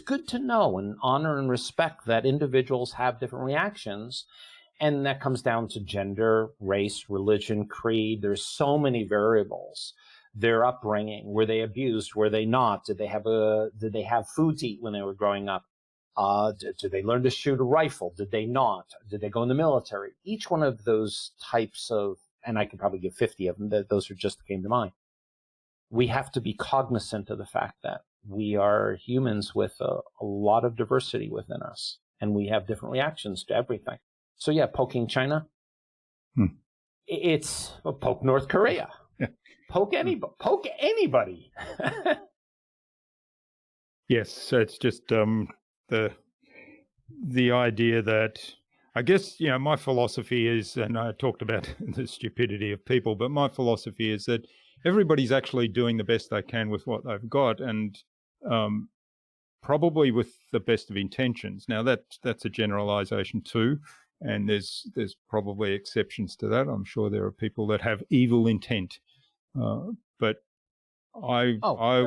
[SPEAKER 2] good to know and honor and respect that individuals have different reactions. And that comes down to gender, race, religion, creed. There's so many variables. Their upbringing, were they abused? Were they not? Did they have food to eat when they were growing up? Did they learn to shoot a rifle? Did they not? Did they go in the military? Each one of those types of, and I could probably give 50 of them, those are just came to mind. We have to be cognizant of the fact that we are humans with a lot of diversity within us, and we have different reactions to everything. So yeah, poking China, it's poke North Korea. Poke anybody.
[SPEAKER 1] Yes, so it's just the idea that, I guess, my philosophy is, and I talked about the stupidity of people, but my philosophy is that everybody's actually doing the best they can with what they've got, and probably with the best of intentions. Now that's a generalization too, and there's probably exceptions to that. I'm sure there are people that have evil intent. But I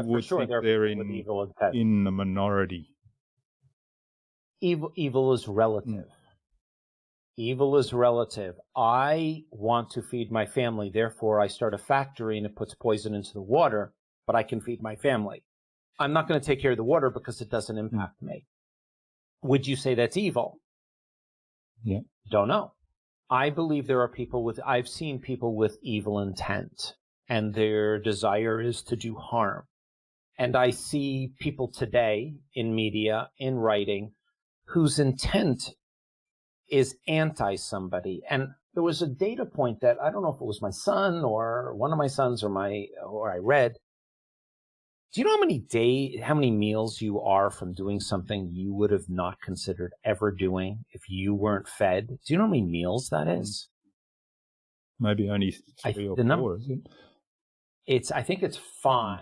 [SPEAKER 1] would think they're in the minority.
[SPEAKER 2] Evil is relative. Evil is relative. I want to feed my family, therefore I start a factory and it puts poison into the water, but I can feed my family. I'm not going to take care of the water because it doesn't impact me. Would you say that's evil?
[SPEAKER 1] Yeah.
[SPEAKER 2] Don't know. I believe there are I've seen people with evil intent, and their desire is to do harm. And I see people today in media, in writing, whose intent is anti somebody. And there was a data point that I don't know if it was my son or one of my sons or I read. Do you know how many meals you are from doing something you would have not considered ever doing if you weren't fed? Do you know how many meals that is?
[SPEAKER 1] Maybe only 3 or 4, is it?
[SPEAKER 2] I think it's 5.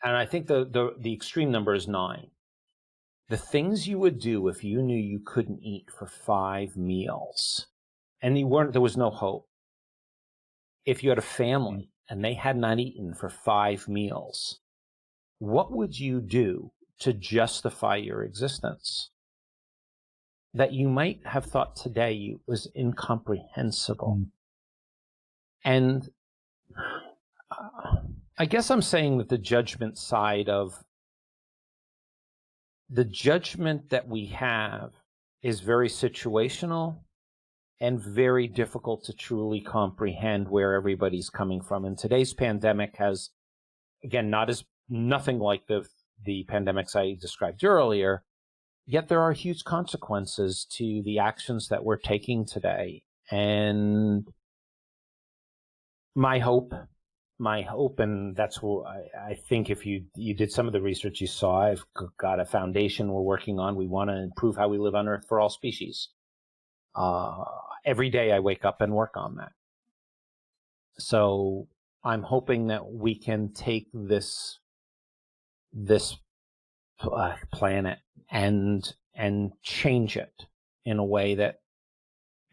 [SPEAKER 2] And I think the extreme number is 9. The things you would do if you knew you couldn't eat for 5 meals and there was no hope. If you had a family and they had not eaten for 5 meals, what would you do to justify your existence? That you might have thought today was incomprehensible. And I guess I'm saying that the judgment that we have is very situational and very difficult to truly comprehend where everybody's coming from. And today's pandemic has, again, nothing like the pandemics I described earlier, yet there are huge consequences to the actions that we're taking today. And my hope, and that's what I think if you did some of the research you saw, I've got a foundation we're working on. We want to improve how we live on Earth for all species. Every day I wake up and work on that. So I'm hoping that we can take this planet and change it in a way that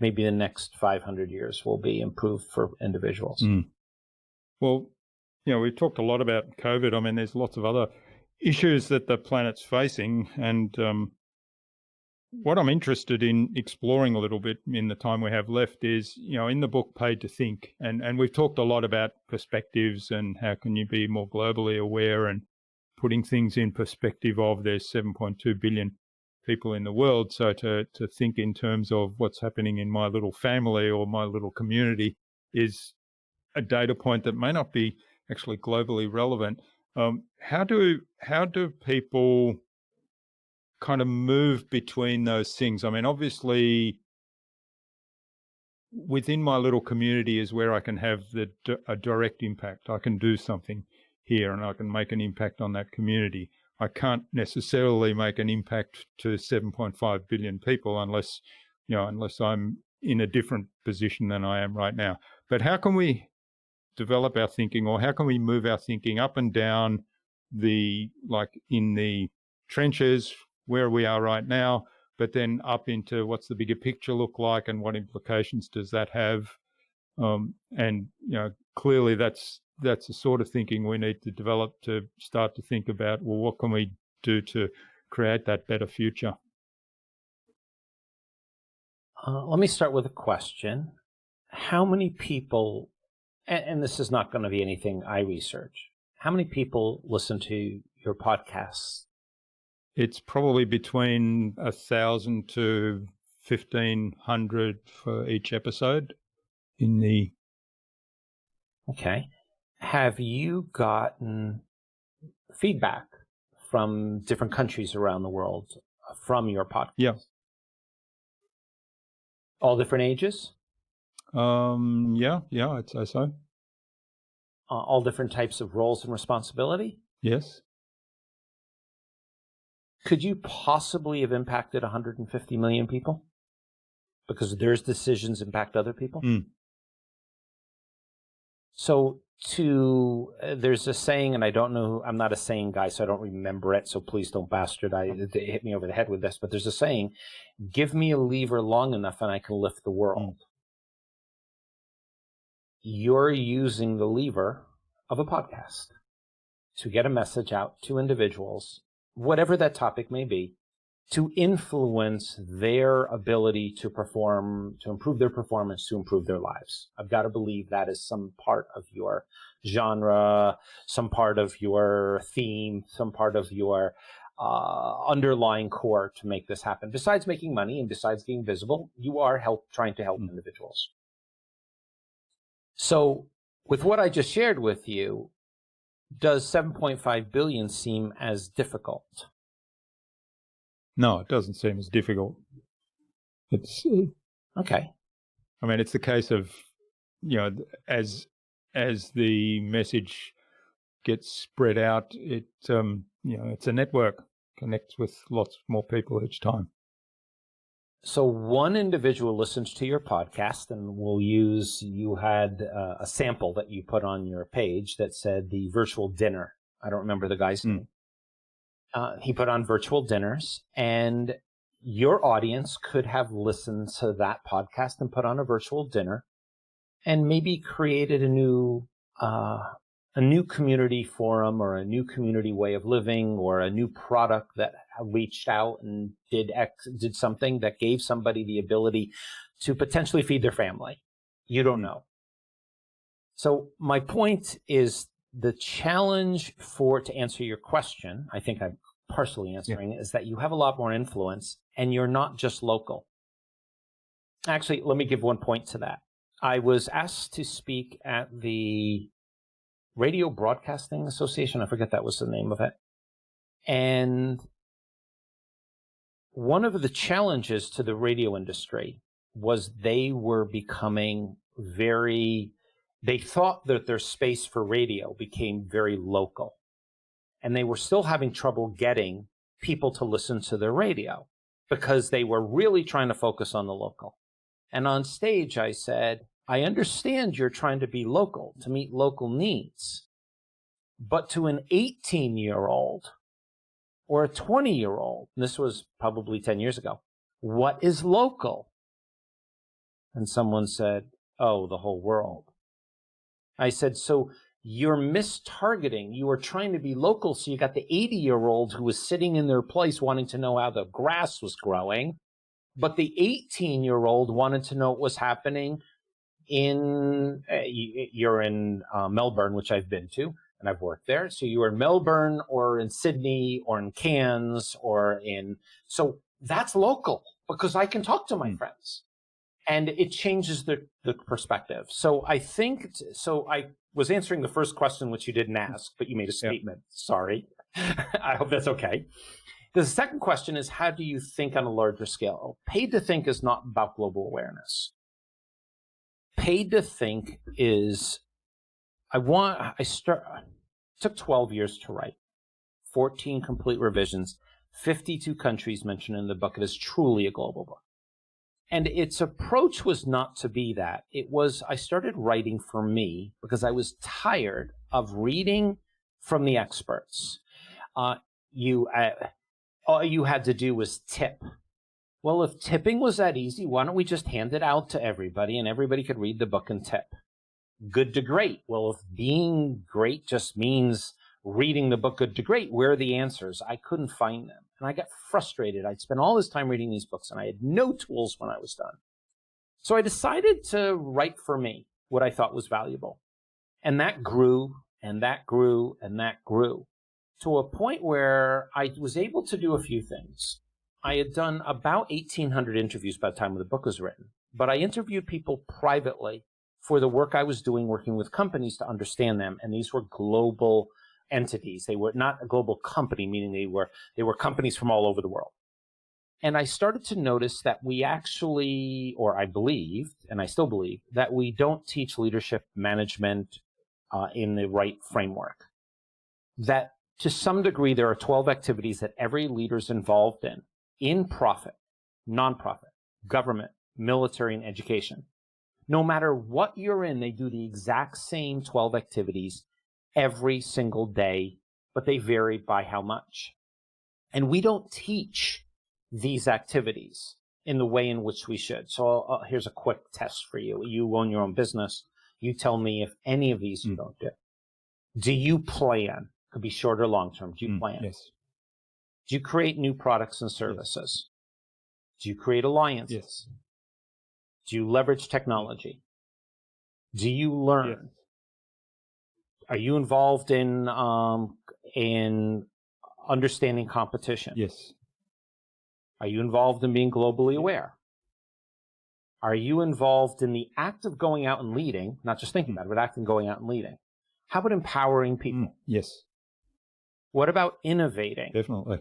[SPEAKER 2] maybe the next 500 years will be improved for individuals.
[SPEAKER 1] Mm. Well, we've talked a lot about COVID. I mean, there's lots of other issues that the planet's facing, and what I'm interested in exploring a little bit in the time we have left is, in the book Paid to Think, and we've talked a lot about perspectives and how can you be more globally aware and putting things in perspective of there's 7.2 billion people in the world. So to think in terms of what's happening in my little family or my little community is a data point that may not be actually globally relevant. How do people kind of move between those things? I mean, obviously, within my little community is where I can have a direct impact. I can do something here and I can make an impact on that community. I can't necessarily make an impact to 7.5 billion people unless I'm in a different position than I am right now. But how can we develop our thinking, or how can we move our thinking up and down in the trenches where we are right now, but then up into what's the bigger picture look like and what implications does that have? And clearly that's the sort of thinking we need to develop to start to think about, well, what can we do to create that better future?
[SPEAKER 2] Let me start with a question. How many people, and this is not going to be anything I research, how many people listen to your podcasts?
[SPEAKER 1] It's probably between 1,000 to 1,500 for each episode in the...
[SPEAKER 2] Okay. Have you gotten feedback from different countries around the world from your podcast?
[SPEAKER 1] Yeah.
[SPEAKER 2] All different ages?
[SPEAKER 1] Yeah, I'd say so.
[SPEAKER 2] All different types of roles and responsibility?
[SPEAKER 1] Yes.
[SPEAKER 2] Could you possibly have impacted 150 million people? Because their decisions impact other people?
[SPEAKER 1] Mm.
[SPEAKER 2] So there's a saying, and I don't know, I'm not a saying guy, so I don't remember it, so please don't hit me over the head with this, but there's a saying, give me a lever long enough and I can lift the world. Mm. You're using the lever of a podcast to get a message out to individuals, whatever that topic may be, to influence their ability to perform, to improve their performance, to improve their lives. I've got to believe that is some part of your genre, some part of your theme, some part of your underlying core to make this happen. Besides making money and besides being visible, you are trying to help individuals. So with what I just shared with you, does 7.5 billion seem as difficult?
[SPEAKER 1] No, it doesn't seem as difficult. It's
[SPEAKER 2] okay.
[SPEAKER 1] I mean, it's the case of, as the message gets spread out, it's a network, connects with lots more people each time.
[SPEAKER 2] So one individual listens to your podcast, and you had a sample that you put on your page that said the virtual dinner. I don't remember the guy's name. He put on virtual dinners, and your audience could have listened to that podcast and put on a virtual dinner and maybe created a new community forum or a new community way of living or a new product that reached out and did something that gave somebody the ability to potentially feed their family. You don't know. So my point is the challenge to answer your question, I think I'm partially answering it, is that you have a lot more influence and you're not just local. Actually, let me give one point to that. I was asked to speak at the Radio Broadcasting Association. I forget that was the name of it. And one of the challenges to the radio industry was they were becoming they thought that their space for radio became very local. And they were still having trouble getting people to listen to their radio because they were really trying to focus on the local. And on stage, I said, I understand you're trying to be local, to meet local needs. But to an 18-year-old or a 20-year-old, this was probably 10 years ago, what is local? And someone said, oh, the whole world. I said, so you're mistargeting. You were trying to be local, so you got the 80-year-old who was sitting in their place wanting to know how the grass was growing, but the 18-year-old wanted to know what was happening in, you're in Melbourne, which I've been to, and I've worked there. So you were in Melbourne or in Sydney or in Cairns or in, so that's local because I can talk to my friends. And it changes the perspective. So I think, so I was answering the first question, which you didn't ask, but you made a statement. Yep. Sorry. I hope that's okay. The second question is, how do you think on a larger scale? Paid to think is not about global awareness. Paid to think is, it took 12 years to write, 14 complete revisions, 52 countries mentioned in the book. It is truly a global book. And its approach was not to be that. It was, I started writing for me because I was tired of reading from the experts. All you had to do was tip. Well, if tipping was that easy, why don't we just hand it out to everybody and everybody could read the book and tip? Good to great. Well, if being great just means reading the book good to great, where are the answers? I couldn't find them. And I got frustrated. I'd spent all this time reading these books and I had no tools when I was done. So I decided to write for me what I thought was valuable. And that grew and that grew and that grew to a point where I was able to do a few things. I had done about 1,800 interviews by the time the book was written, but I interviewed people privately for the work I was doing, working with companies to understand them. And these were global entities. They were not a global company, meaning they were companies from all over the world. And I started to notice that we actually, or I believed, and I still believe, that we don't teach leadership management in the right framework. That to some degree, there are 12 activities that every leader is involved in profit, nonprofit, government, military, and education. No matter what you're in, they do the exact same 12 activities every single day, but they vary by how much. And we don't teach these activities in the way in which we should. So here's a quick test for you. You own your own business. You tell me if any of these you don't do. Do you plan? Could be short or long term. Do you plan?
[SPEAKER 1] Yes.
[SPEAKER 2] Do you create new products and services? Yes. Do you create alliances?
[SPEAKER 1] Yes.
[SPEAKER 2] Do you leverage technology? Do you learn?
[SPEAKER 1] Yes.
[SPEAKER 2] Are you involved in understanding competition?
[SPEAKER 1] Yes.
[SPEAKER 2] Are you involved in being globally aware? Are you involved in the act of going out and leading, not just thinking about it, but acting, going out and leading? How about empowering people?
[SPEAKER 1] Yes.
[SPEAKER 2] What about innovating?
[SPEAKER 1] Definitely.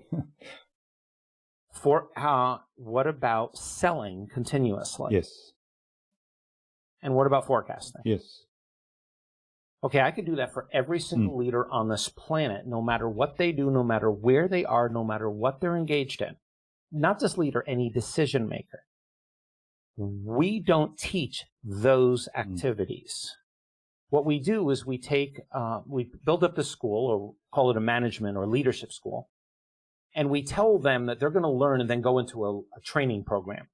[SPEAKER 2] What about selling continuously?
[SPEAKER 1] Yes.
[SPEAKER 2] And what about forecasting?
[SPEAKER 1] Yes.
[SPEAKER 2] Okay, I could do that for every single leader on this planet, no matter what they do, no matter where they are, no matter what they're engaged in. Not just leader, any decision maker. We don't teach those activities. What we do is we build up the school, or call it a management or leadership school, and we tell them that they're going to learn and then go into a training program.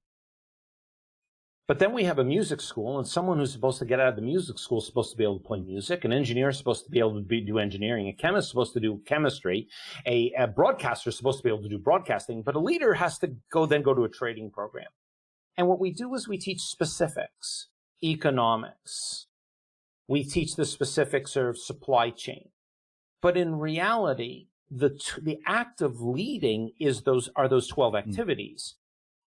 [SPEAKER 2] But then we have a music school, and someone who's supposed to get out of the music school is supposed to be able to play music. An engineer is supposed to be able to do engineering. A chemist is supposed to do chemistry. A broadcaster is supposed to be able to do broadcasting. But a leader has to go to a training program. And what we do is we teach specifics, economics. We teach the specifics of supply chain. But in reality, the act of leading are those 12 activities.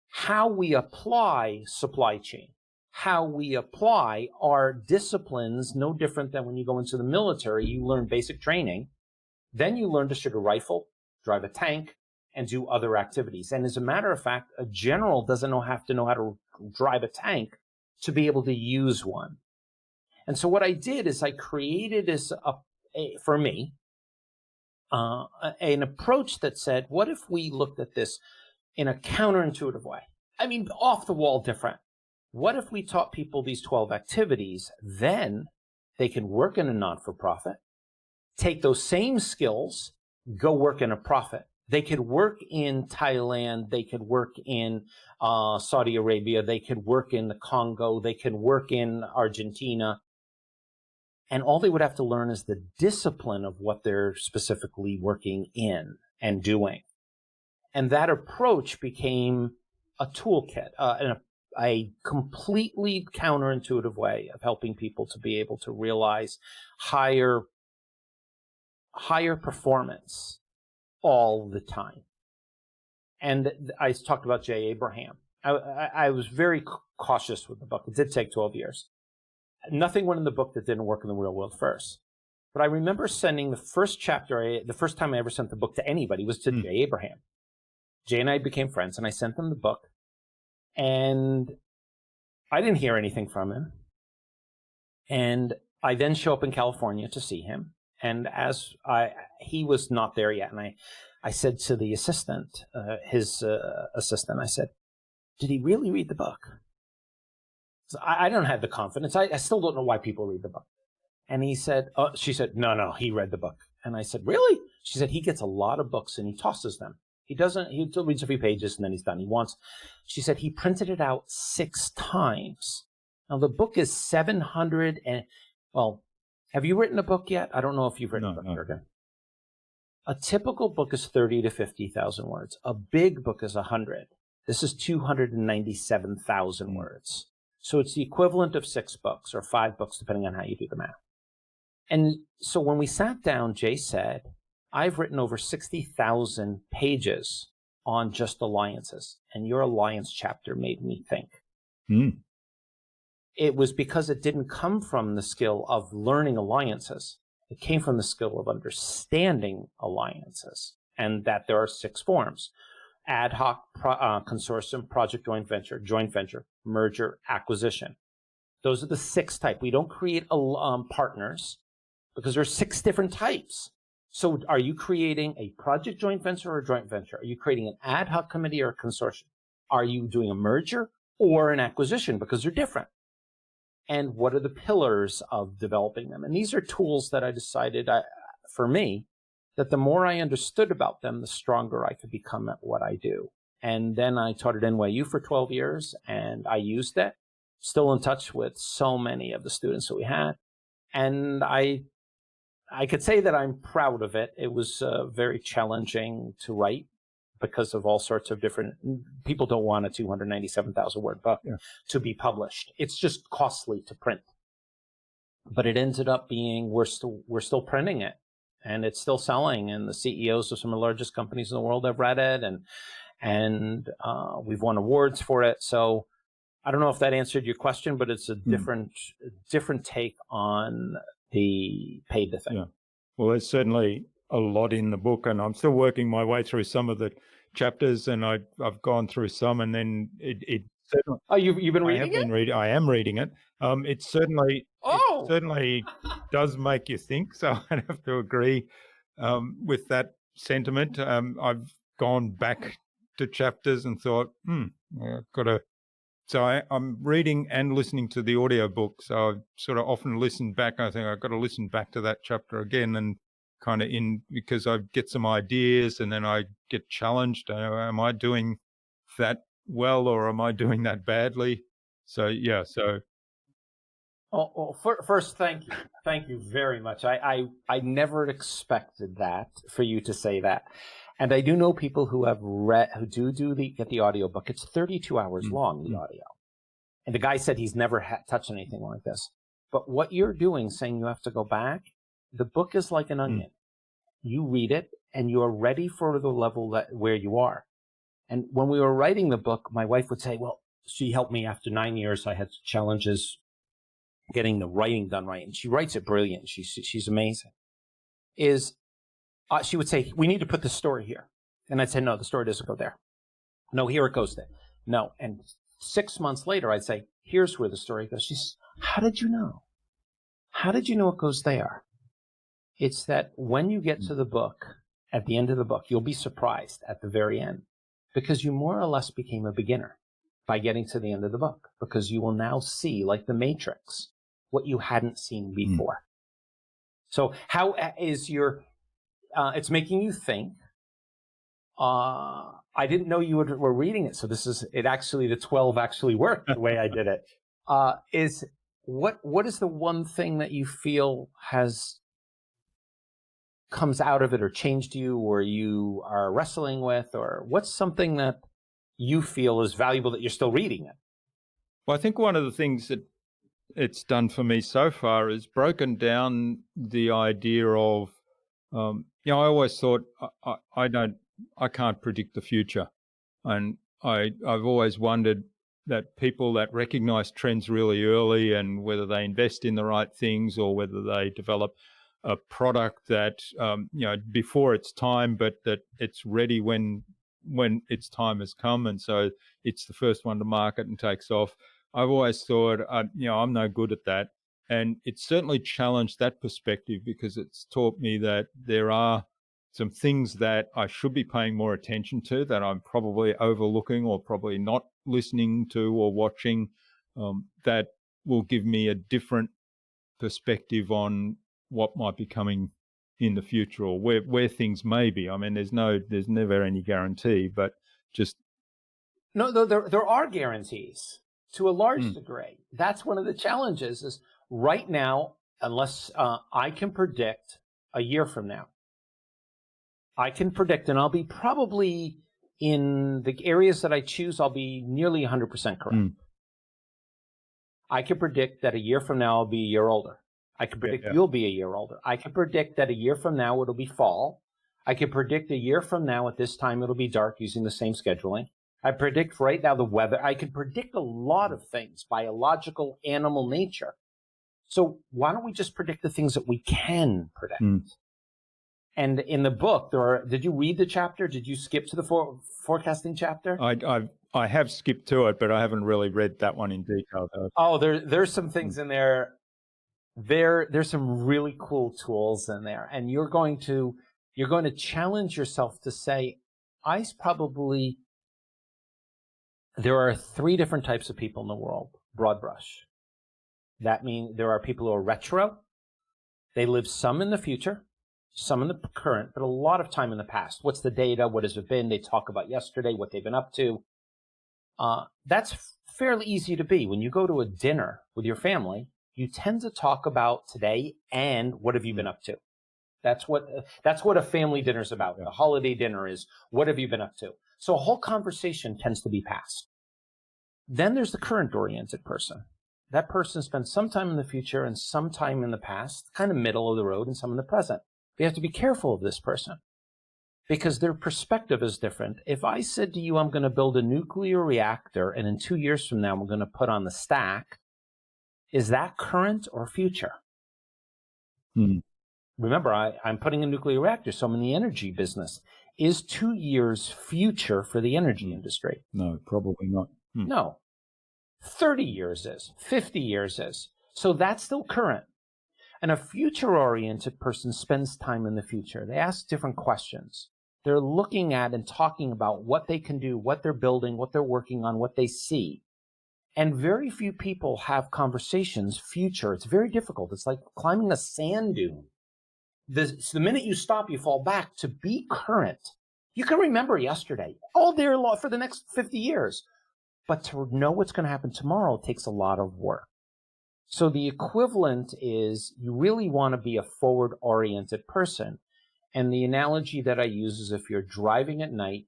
[SPEAKER 2] How we apply supply chain, how we apply our disciplines, no different than when you go into the military. You learn basic training, then you learn to shoot a rifle, drive a tank, and do other activities. And as a matter of fact, a general doesn't have to know how to drive a tank to be able to use one. And so what I did is I created for me an approach that said, what if we looked at this in a counterintuitive way? I mean, off the wall different. What if we taught people these 12 activities? Then they can work in a not-for-profit, take those same skills, go work in a profit. They could work in Thailand. They could work in Saudi Arabia. They could work in the Congo. They could work in Argentina. And all they would have to learn is the discipline of what they're specifically working in and doing. And that approach became a toolkit, a completely counterintuitive way of helping people to be able to realize higher performance all the time. And I talked about Jay Abraham. I was very cautious with the book. It did take 12 years. Nothing went in the book that didn't work in the real world first. But I remember sending the first chapter, the first time I ever sent the book to anybody was to Jay Abraham. Jay and I became friends, and I sent him the book. And I didn't hear anything from him. And I then show up in California to see him. And he was not there yet. And I said to the assistant, his assistant, I said, did he really read the book? So I don't have the confidence. I still don't know why people read the book. And she said, no, he read the book. And I said, really? She said, he gets a lot of books and he tosses them. He still reads a few pages and then he's done. She said he printed it out 6 times. Now the book is 700 and, well, have you written a book yet? I don't know if you've written a book, Jürgen. A typical book is 30 to 50,000 words. A big book is 100. This is 297,000 words. So it's the equivalent of 6 books or 5 books, depending on how you do the math. And so when we sat down, Jay said, I've written over 60,000 pages on just alliances, and your alliance chapter made me think. It was because it didn't come from the skill of learning alliances. It came from the skill of understanding alliances, and that there are 6 forms: ad hoc, consortium, project joint venture, merger, acquisition. Those are the 6 types. We don't create partners because there are 6 different types. So are you creating a project joint venture or a joint venture? Are you creating an ad hoc committee or a consortium? Are you doing a merger or an acquisition? Because they're different. And what are the pillars of developing them? And these are tools that I decided, for me, that the more I understood about them, the stronger I could become at what I do. And then I taught at NYU for 12 years, and I used it. Still in touch with so many of the students that we had. And I could say that I'm proud of it. It was very challenging to write because of all sorts of different, people don't want a 297,000 word book to be published. It's just costly to print. But it ended up being, we're still printing it, and it's still selling, and the CEOs of some of the largest companies in the world have read it, and we've won awards for it. So I don't know if that answered your question, but it's a different take on the paid the thing.
[SPEAKER 1] Yeah. Well, there's certainly a lot in the book, and I'm still working my way through some of the chapters, and I've gone through some, and then it certainly.
[SPEAKER 2] Oh, you've been reading it?
[SPEAKER 1] I am reading it. It certainly does make you think. So I'd have to agree with that sentiment. I've gone back to chapters and thought, I've got to. So I'm reading and listening to the audiobook. So I sort of often listen back. I think I've got to listen back to that chapter again, and kind of because I get some ideas, and then I get challenged. Am I doing that well, or am I doing that badly? So, yeah. So.
[SPEAKER 2] First, thank you. Thank you very much. I never expected that, for you to say that. And I do know people who have read, who get the audiobook. It's 32 hours long, the audio. And the guy said he's never touched anything like this. But what you're doing, saying you have to go back, the book is like an onion. You read it, and you're ready for the level where you are. And when we were writing the book, my wife would say, well, she helped me after 9 years. I had challenges getting the writing done right. And she writes it brilliant. She's amazing. She would say, we need to put the story here. And I'd say, no, the story doesn't go there. No, here it goes there. No. And 6 months later, I'd say, here's where the story goes. She's, how did you know? How did you know it goes there? It's that when you get to the book, at the end of the book, you'll be surprised at the very end, because you more or less became a beginner. by getting to the end of the book, because you will now see, like the Matrix, what you hadn't seen before. So how is your, it's making you think. I didn't know you were reading it. So the 12 actually worked the way I did it. What is the one thing that you feel comes out of it or changed you, or you are wrestling with, or what's something that you feel is valuable that you're still reading it?
[SPEAKER 1] Well, I think one of the things that it's done for me so far is broken down the idea of, I always thought I can't predict the future. And I've always wondered that people that recognize trends really early, and whether they invest in the right things or whether they develop a product that, before its time, but that it's ready when its time has come. And so it's the first one to market and takes off. I've always thought, I'm no good at that. And it's certainly challenged that perspective, because it's taught me that there are some things that I should be paying more attention to that I'm probably overlooking or probably not listening to or watching, that will give me a different perspective on what might be coming in the future, or where things may be. I mean, there's never any guarantee, but just...
[SPEAKER 2] No, there are guarantees to a large degree. That's one of the challenges is right now, unless I can predict a year from now, I can predict, and I'll be probably in the areas that I choose, I'll be nearly 100% correct. I can predict that a year from now I'll be a year older. I can predict you'll be a year older. I can predict that a year from now it'll be fall. I can predict a year from now at this time it'll be dark using the same scheduling. I predict right now the weather. I can predict a lot of things, biological, animal nature. So why don't we just predict the things that we can predict? And in the book, did you read the chapter? Did you skip to the forecasting chapter?
[SPEAKER 1] I have skipped to it, but I haven't really read that one in detail, though.
[SPEAKER 2] Oh, there's some things in there. There's some really cool tools in there, and you're going to challenge yourself to say, there are 3 different types of people in the world, broad brush. That means there are people who are retro. They live some in the future, some in the current, but a lot of time in the past. What's the data? What has it been? They talk about yesterday, what they've been up to. That's fairly easy to be. When you go to a dinner with your family, you tend to talk about today and what have you been up to. That's what a family dinner is about. The holiday dinner is, what have you been up to? So a whole conversation tends to be past. Then there's the current-oriented person. That person spends some time in the future and some time in the past, kind of middle of the road, and some in the present. You have to be careful of this person because their perspective is different. If I said to you, I'm going to build a nuclear reactor and in 2 years from now, I'm going to put on the stack, is that current or future? Remember, I'm putting a nuclear reactor, so I'm in the energy business. Is 2 years future for the energy industry?
[SPEAKER 1] No, probably not.
[SPEAKER 2] No. 30 years is. 50 years is. So that's still current. And a future-oriented person spends time in the future. They ask different questions. They're looking at and talking about what they can do, what they're building, what they're working on, what they see. And very few people have conversations future. It's very difficult. It's like climbing a sand dune. The minute you stop, you fall back. To be current, you can remember yesterday all day long for the next 50 years. But to know what's going to happen tomorrow takes a lot of work. So the equivalent is you really want to be a forward-oriented person. And the analogy that I use is if you're driving at night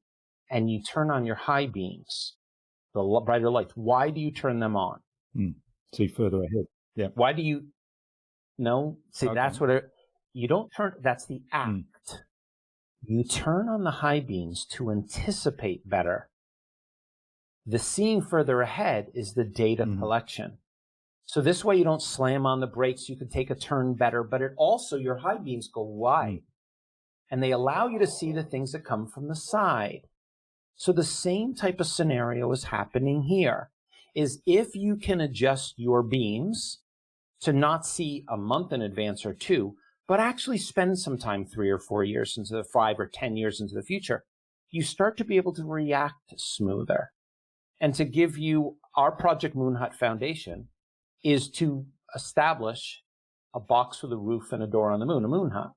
[SPEAKER 2] and you turn on your high beams, the brighter lights, why do you turn them on?
[SPEAKER 1] See further ahead. Yeah.
[SPEAKER 2] Why do you? No. See, okay. That's what you don't turn. That's the act. You turn on the high beams to anticipate better. The seeing further ahead is the data collection. So this way you don't slam on the brakes. You can take a turn better, but it also, your high beams go wide and they allow you to see the things that come from the side. So the same type of scenario is happening here, is if you can adjust your beams to not see a month in advance or 2, but actually spend some time 3 or 4 years into the 5 or 10 years into the future, you start to be able to react smoother. And to give you our Project Moonhut Foundation is to establish a box with a roof and a door on the moon, a moon hut.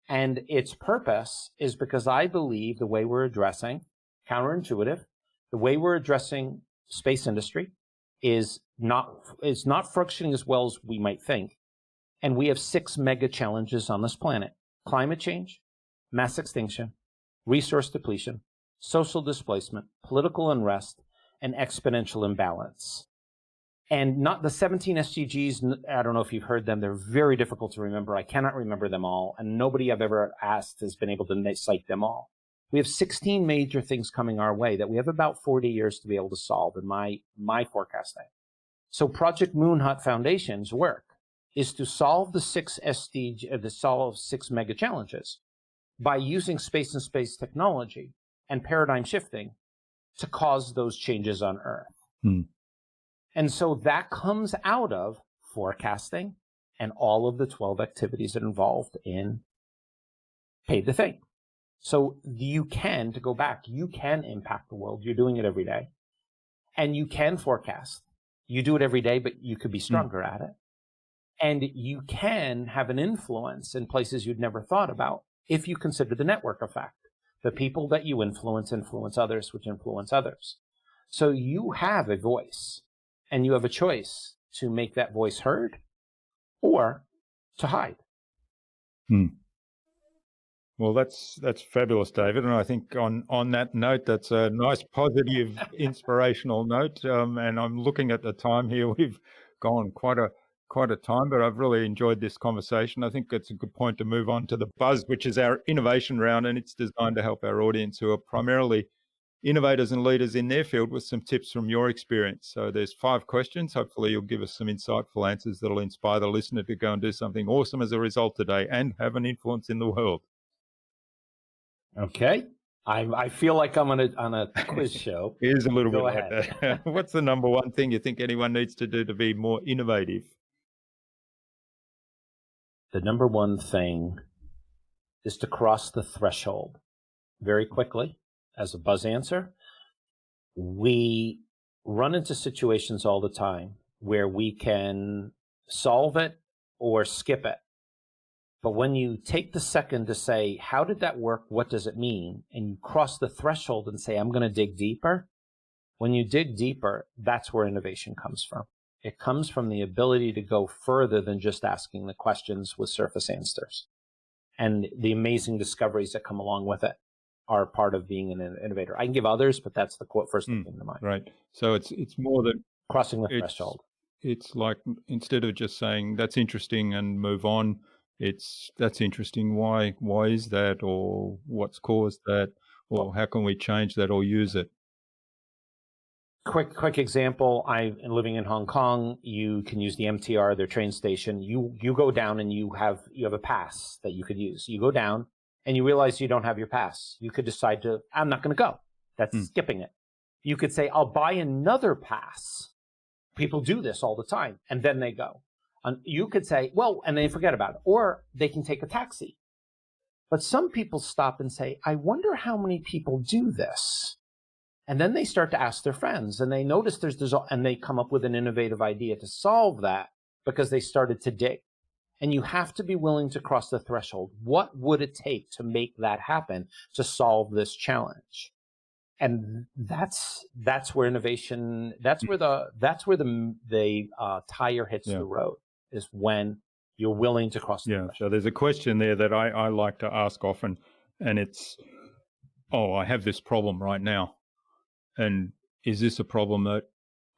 [SPEAKER 2] And its purpose is because I believe the way we're addressing, counterintuitive, the way we're addressing space industry is not functioning as well as we might think. And we have 6 mega challenges on this planet: climate change, mass extinction, resource depletion, social displacement, political unrest, and exponential imbalance. And not the 17 SDGs, I don't know if you've heard them, they're very difficult to remember. I cannot remember them all, and nobody I've ever asked has been able to cite them all. We have 16 major things coming our way that we have about 40 years to be able to solve in my forecasting. So Project Moonhut Foundation's work is to solve the 6 mega challenges by using space and space technology and paradigm shifting to cause those changes on Earth. And so that comes out of forecasting and all of the 12 activities that are involved in Pay the Thing. So you can, to go back, you can impact the world. You're doing it every day. And you can forecast. You do it every day, but you could be stronger at it. And you can have an influence in places you'd never thought about if you consider the network effect. The people that you influence others, which influence others. So you have a voice. And you have a choice to make that voice heard or to hide.
[SPEAKER 1] Well, that's fabulous, David. And I think on that note, that's a nice, positive, inspirational note. And I'm looking at the time here. We've gone quite a time, but I've really enjoyed this conversation. I think it's a good point to move on to the Buzz, which is our innovation round, and it's designed to help our audience who are primarily innovators and leaders in their field with some tips from your experience. So there's 5 questions. Hopefully you'll give us some insightful answers that'll inspire the listener to go and do something awesome as a result today and have an influence in the world.
[SPEAKER 2] Okay. I feel like I'm on a quiz show.
[SPEAKER 1] It is a little bit
[SPEAKER 2] Go
[SPEAKER 1] like
[SPEAKER 2] ahead.
[SPEAKER 1] that. What's the number one thing you think anyone needs to do to be more innovative?
[SPEAKER 2] The number one thing is to cross the threshold very quickly. As a Buzz answer, we run into situations all the time where we can solve it or skip it. But when you take the second to say, how did that work? What does it mean? And you cross the threshold and say, I'm going to dig deeper. When you dig deeper, that's where innovation comes from. It comes from the ability to go further than just asking the questions with surface answers. And the amazing discoveries that come along with it are part of being an innovator. I can give others, but that's the quote first thing to mind.
[SPEAKER 1] Right. So it's more than
[SPEAKER 2] crossing the threshold.
[SPEAKER 1] It's like, instead of just saying that's interesting and move on, it's that's interesting. Why is that, or what's caused that, or how can we change that or use it?
[SPEAKER 2] Quick example. I'm living in Hong Kong. You can use the MTR, their train station. You go down and you have a pass that you could use. You go down and you realize you don't have your pass. You could decide I'm not going to go. That's skipping it. You could say, I'll buy another pass. People do this all the time, and then they go. And you could say, well, and they forget about it. Or they can take a taxi. But some people stop and say, I wonder how many people do this. And then they start to ask their friends, and they notice and they come up with an innovative idea to solve that because they started to dig. And you have to be willing to cross the threshold. What would it take to make that happen, to solve this challenge? And that's where innovation, that's where the tire hits the road, is when you're willing to cross the threshold.
[SPEAKER 1] So there's a question there that I like to ask often, and it's, I have this problem right now. And is this a problem that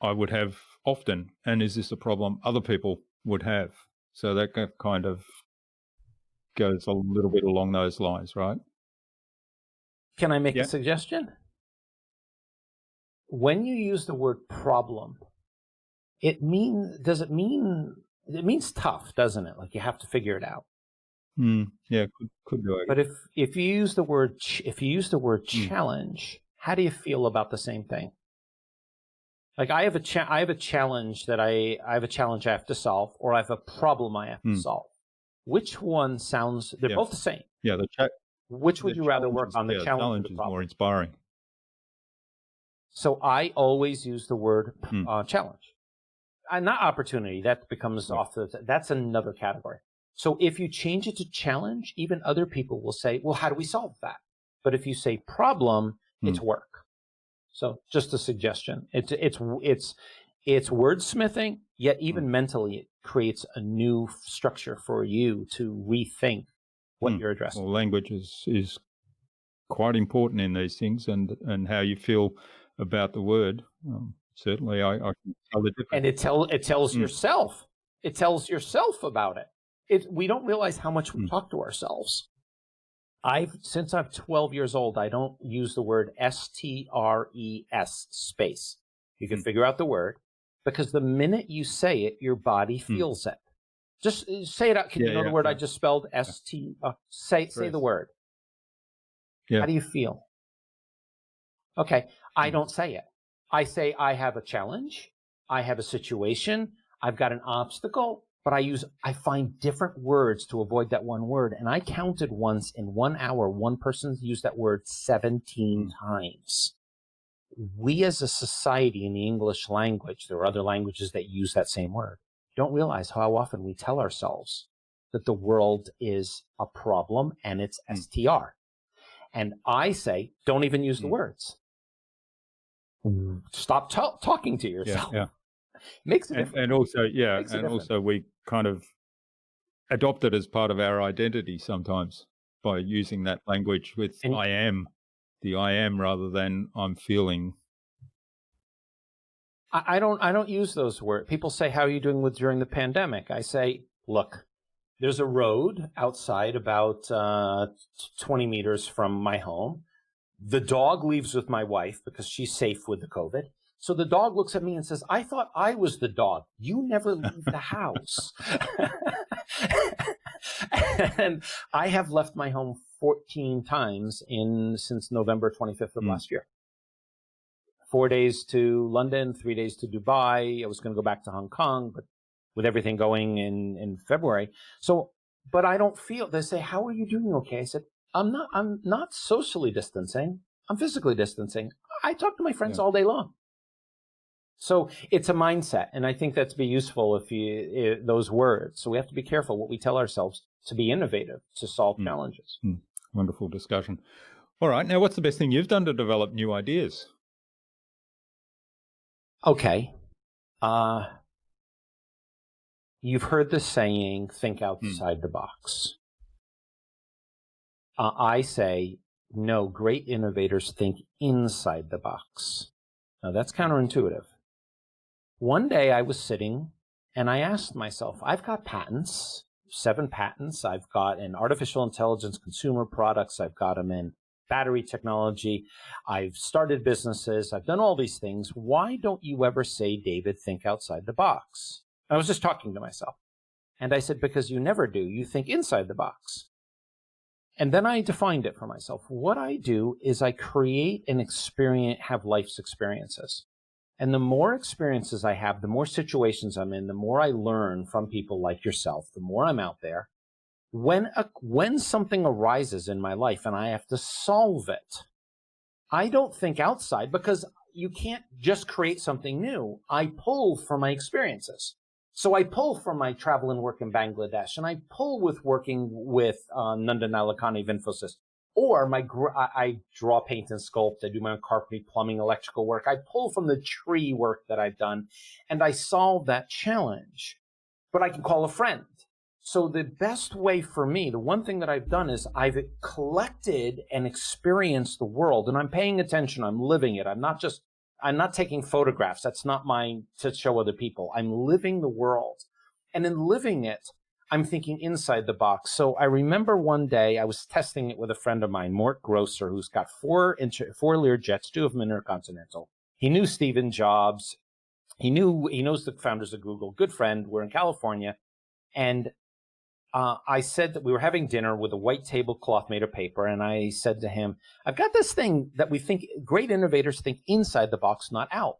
[SPEAKER 1] I would have often? And is this a problem other people would have? So that kind of goes a little bit along those lines, right?
[SPEAKER 2] Can I make a suggestion? When you use the word problem, it means tough, doesn't it? Like you have to figure it out.
[SPEAKER 1] Yeah, could do it.
[SPEAKER 2] But if you use the word challenge, how do you feel about the same thing? Like I have a challenge I have to solve, or I have a problem I have to solve. Which one sounds? They're both the same.
[SPEAKER 1] Yeah,
[SPEAKER 2] which would you rather work on, the challenge or the
[SPEAKER 1] is
[SPEAKER 2] problem?
[SPEAKER 1] more inspiring.
[SPEAKER 2] So I always use the word challenge. Not opportunity. That becomes that's another category. So if you change it to challenge, even other people will say, well, how do we solve that? But if you say problem, it's work. So just a suggestion. It's wordsmithing, yet even mentally it creates a new structure for you to rethink what you're addressing.
[SPEAKER 1] Well, language is quite important in these things, and how you feel about the word. Certainly, I can tell the difference.
[SPEAKER 2] And it tells yourself. It tells yourself about it. We don't realize how much we talk to ourselves. Since I'm 12 years old, I don't use the word STRES space. You can figure out the word, because the minute you say it, your body feels it. Just say it out. Can you know the word I just spelled? Say the word. Yeah. How do you feel? Okay. I don't say it. I say I have a challenge. I have a situation. I've got an obstacle, but I find different words to avoid that one word. And I counted once in 1 hour, one person used that word 17 times. We as a society in the English language, there are other languages that use that same word, don't realize how often we tell ourselves that the world is a problem and it's STR. And I say, don't even use the words. Stop talking to yourself.
[SPEAKER 1] Yeah.
[SPEAKER 2] Makes a difference.
[SPEAKER 1] And also we kind of adopt it as part of our identity sometimes by using that language with I am rather than I'm feeling.
[SPEAKER 2] I don't use those words. People say, how are you doing during the pandemic? I say, look, there's a road outside about 20 meters from my home. The dog leaves with my wife because she's safe with the COVID. So the dog looks at me and says, I thought I was the dog. You never leave the house. And I have left my home 14 times since November 25th of last year. 4 days to London, 3 days to Dubai. I was going to go back to Hong Kong, but with everything going in February. So, but I don't feel, they say, how are you doing? Okay. I said, I'm not socially distancing. I'm physically distancing. I talk to my friends all day long. So it's a mindset. And I think that's be useful those words. So we have to be careful what we tell ourselves to be innovative, to solve challenges.
[SPEAKER 1] Wonderful discussion. All right. Now, what's the best thing you've done to develop new ideas?
[SPEAKER 2] Okay. You've heard the saying, think outside the box. I say, no, great innovators think inside the box. Now, that's counterintuitive. One day I was sitting and I asked myself, I've got patents, 7 patents. I've got in artificial intelligence, consumer products. I've got them in battery technology. I've started businesses. I've done all these things. Why don't you ever say, David, think outside the box? I was just talking to myself. And I said, because you never do. You think inside the box. And then I defined it for myself. What I do is I create an experience, have life's experiences. And the more experiences I have, the more situations I'm in, the more I learn from people like yourself, the more I'm out there. When something arises in my life and I have to solve it, I don't think outside, because you can't just create something new. I pull from my experiences. So I pull from my travel and work in Bangladesh, and I pull with working with Nandan Nalakani of Infosys, or I draw, paint, and sculpt. I do my own carpentry, plumbing, electrical work. I pull from the tree work that I've done, and I solve that challenge. But I can call a friend. So the best way for me, the one thing that I've done is I've collected and experienced the world, and I'm paying attention. I'm living it. I'm not taking photographs. That's not mine to show other people. I'm living the world. And in living it, I'm thinking inside the box. So I remember one day I was testing it with a friend of mine, Mort Grosser, who's got 4 Lear jets, 2 of them intercontinental. He knew Stephen Jobs. He knows the founders of Google. Good friend. We're in California. And I said that we were having dinner with a white tablecloth made of paper. And I said to him, I've got this thing that we think great innovators think inside the box, not out.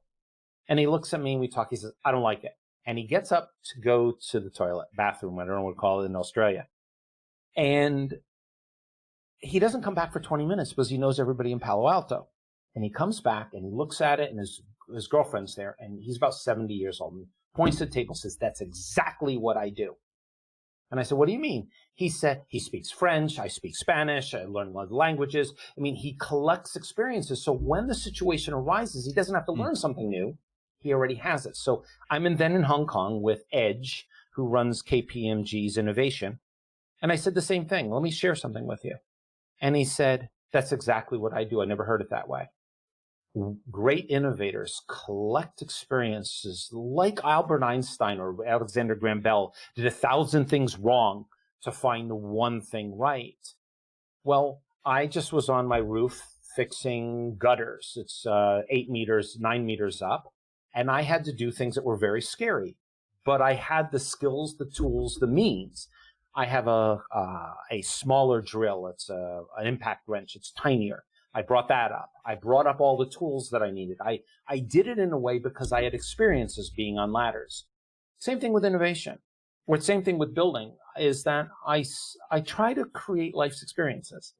[SPEAKER 2] And he looks at me and we talk. He says, I don't like it. And he gets up to go to the toilet, bathroom, I don't know what to call it in Australia. And he doesn't come back for 20 minutes because he knows everybody in Palo Alto. And he comes back and he looks at it, and his girlfriend's there, and he's about 70 years old, and points to the table, says, "That's exactly what I do." And I said, "What do you mean?" He said, he speaks French, I speak Spanish, I learn a lot of languages. I mean, he collects experiences. So when the situation arises, he doesn't have to learn something new. He already has it. So I'm then in Hong Kong with Edge, who runs KPMG's innovation. And I said the same thing. "Let me share something with you." And he said, "That's exactly what I do. I never heard it that way." Great innovators collect experiences like Albert Einstein or Alexander Graham Bell did 1,000 things wrong to find the one thing right. Well, I just was on my roof fixing gutters. It's 8 meters, 9 meters up. And I had to do things that were very scary. But I had the skills, the tools, the means. I have a smaller drill. It's an impact wrench. It's tinier. I brought that up. I brought up all the tools that I needed. I did it in a way because I had experiences being on ladders. Same thing with innovation, or same thing with building, is that I try to create life's experiences.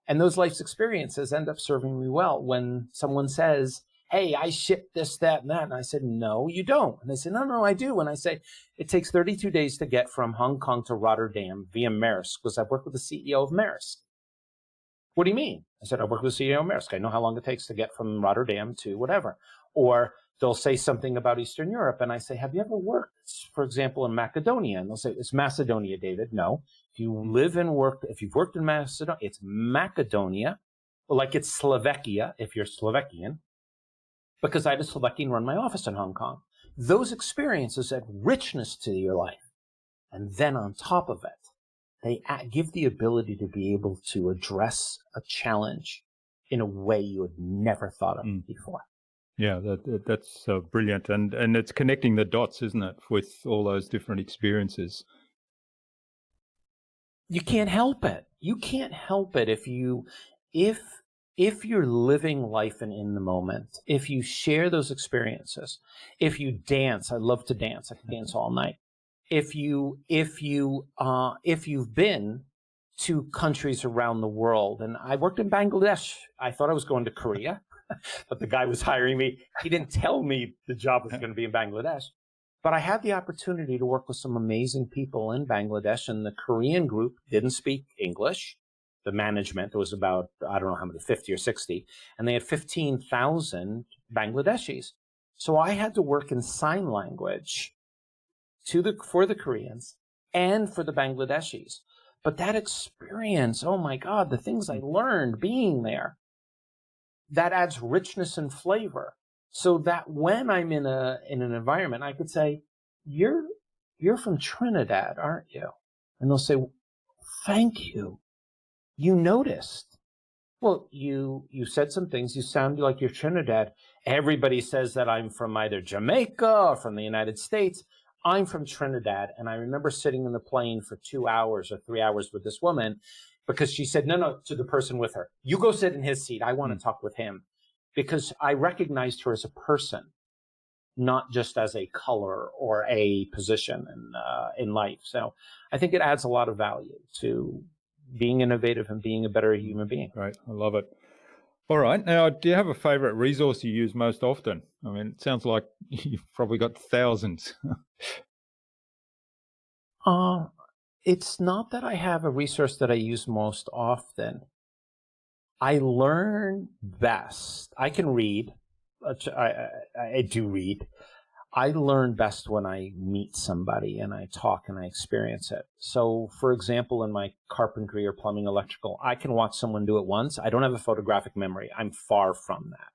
[SPEAKER 2] And those life's experiences end up serving me well. When someone says, "Hey, I ship this, that, and that," and I said, "No, you don't." And they say, No, I do. And I say, "It takes 32 days to get from Hong Kong to Rotterdam via Maersk, because I've worked with the CEO of Maersk." "What do you mean?" I said, "I work with the CEO of Maersk. I know how long it takes to get from Rotterdam to whatever." Or they'll say something about Eastern Europe, and I say, "Have you ever worked, for example, in Macedonia?" And they'll say, "It's Macedonia, David." No. If you've worked in Macedonia, it's Macedonia, like it's Slovakia if you're Slovakian, because I had a Slovakian run my office in Hong Kong. Those experiences add richness to your life. And then on top of it, they give the ability to be able to address a challenge in a way you had never thought of before.
[SPEAKER 1] Yeah, that's brilliant. And it's connecting the dots, isn't it, with all those different experiences?
[SPEAKER 2] You can't help it. You can't help it if you're living life and in the moment, if you share those experiences, if you dance. I love to dance. I can dance all night. If you've been to countries around the world, and I worked in Bangladesh. I thought I was going to Korea, but the guy was hiring me. He didn't tell me the job was going to be in Bangladesh. But I had the opportunity to work with some amazing people in Bangladesh, and the Korean group didn't speak English. The management, there was about, I don't know how many, 50 or 60, and they had 15,000 Bangladeshis. So I had to work in sign language for the Koreans and for the Bangladeshis. But that experience, oh my God, the things I learned being there, that adds richness and flavor. So that when I'm in an environment, I could say, you're from Trinidad, aren't you? And they'll say, "Thank you. You noticed." "Well, you said some things. You sound like you're Trinidad." Everybody says that I'm from either Jamaica or from the United States. I'm from Trinidad. And I remember sitting in the plane for 2 hours or 3 hours with this woman, because she said, no, to the person with her, "You go sit in his seat. I want to talk with him." Because I recognized her as a person, not just as a color or a position in life. So I think it adds a lot of value to being innovative and being a better human being.
[SPEAKER 1] Right. I love it. All right. Now, do you have a favorite resource you use most often? I mean, it sounds like you've probably got thousands.
[SPEAKER 2] It's not that I have a resource that I use most often. I learn best. I can read. I do read. I learn best when I meet somebody and I talk and I experience it. So, for example, in my carpentry or plumbing, electrical, I can watch someone do it once. I don't have a photographic memory. I'm far from that.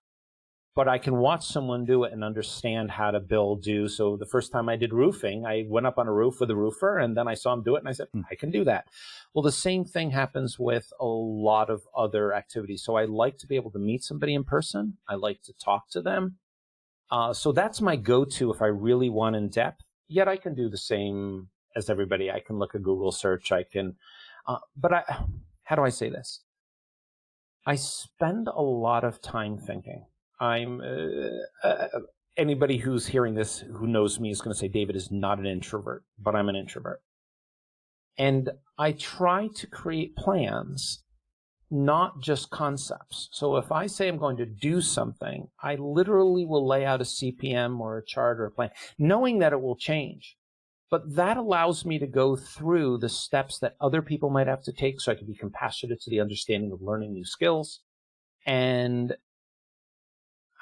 [SPEAKER 2] But I can watch someone do it and understand how to do. So the first time I did roofing, I went up on a roof with a roofer, and then I saw him do it, and I said, I can do that. Well, the same thing happens with a lot of other activities. So I like to be able to meet somebody in person. I like to talk to them. So that's my go-to if I really want in depth. Yet I can do the same as everybody. I can look at Google search. I can, how do I say this? I spend a lot of time thinking. Anybody who's hearing this who knows me is going to say David is not an introvert, but I'm an introvert. And I try to create plans not just concepts. So if I say I'm going to do something, I literally will lay out a CPM or a chart or a plan, knowing that it will change. But that allows me to go through the steps that other people might have to take so I can be compassionate to the understanding of learning new skills. And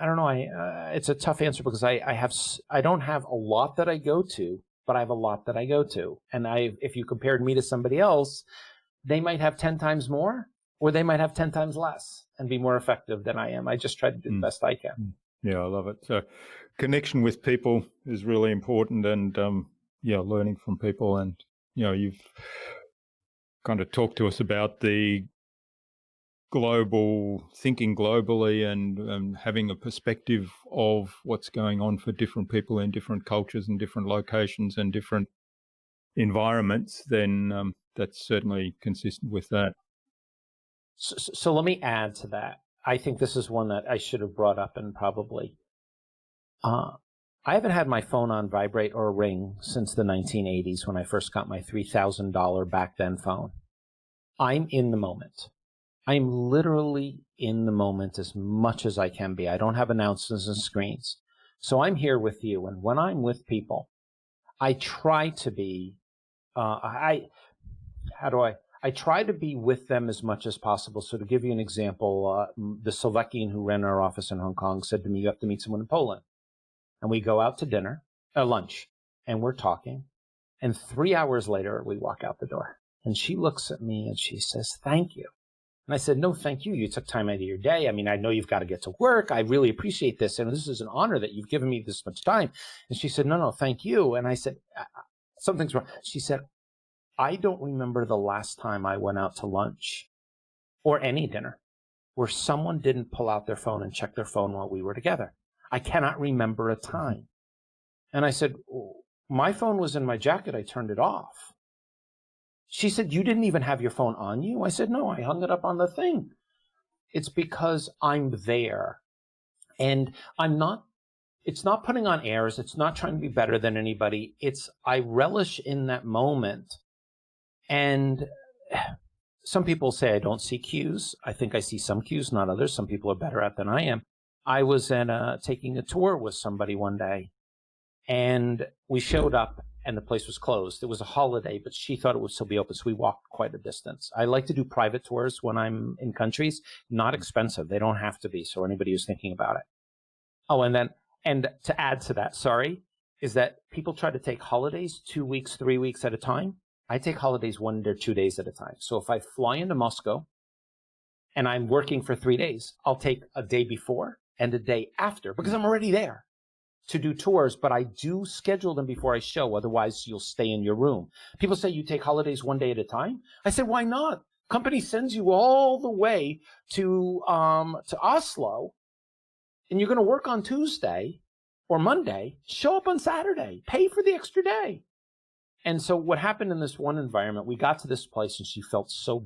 [SPEAKER 2] I don't know, it's a tough answer because I don't have a lot that I go to, but I have a lot that I go to. And if you compared me to somebody else, they might have 10 times more, or they might have 10 times less and be more effective than I am. I just try to do the best I can.
[SPEAKER 1] Yeah, I love it. So connection with people is really important, and learning from people. And, you've kind of talked to us about the global thinking globally and having a perspective of what's going on for different people in different cultures and different locations and different environments, then that's certainly consistent with that.
[SPEAKER 2] So let me add to that. I think this is one that I should have brought up, and probably I haven't had my phone on vibrate or ring since the 1980s when I first got my $3,000 back then phone. I'm in the moment. I'm literally in the moment as much as I can be. I don't have announcements and screens. So I'm here with you. And when I'm with people, I try to be, I try to be with them as much as possible. So to give you an example, the Slovakian who ran our office in Hong Kong said to me, you have to meet someone in Poland. And we go out to lunch, and we're talking. And 3 hours later, we walk out the door. And she looks at me and she says, thank you. And I said, no, thank you. You took time out of your day. I mean, I know you've got to get to work. I really appreciate this. And this is an honor that you've given me this much time. And she said, no, thank you. And I said, something's wrong. She said, I don't remember the last time I went out to lunch or any dinner where someone didn't pull out their phone and check their phone while we were together. I cannot remember a time. And I said, my phone was in my jacket. I turned it off. She said, you didn't even have your phone on you? I said, no, I hung it up on the thing. It's because I'm there. And it's not putting on airs. It's not trying to be better than anybody. I relish in that moment. And some people say I don't see cues. I think I see some cues, not others. Some people are better at than I am. I was taking a tour with somebody one day, and we showed up, and the place was closed. It was a holiday, but she thought it would still be open, so we walked quite a distance. I like to do private tours when I'm in countries. Not expensive. They don't have to be, so anybody who's thinking about it. Oh, and to add to that, is that people try to take holidays 2 weeks, 3 weeks at a time. I take holidays 1 to 2 days at a time. So if I fly into Moscow and I'm working for 3 days, I'll take a day before and a day after because I'm already there to do tours, but I do schedule them before I show. Otherwise, you'll stay in your room. People say you take holidays 1 day at a time. I said, why not? Company sends you all the way to Oslo, and you're going to work on Tuesday or Monday, show up on Saturday, pay for the extra day. And so what happened in this one environment, we got to this place and she felt so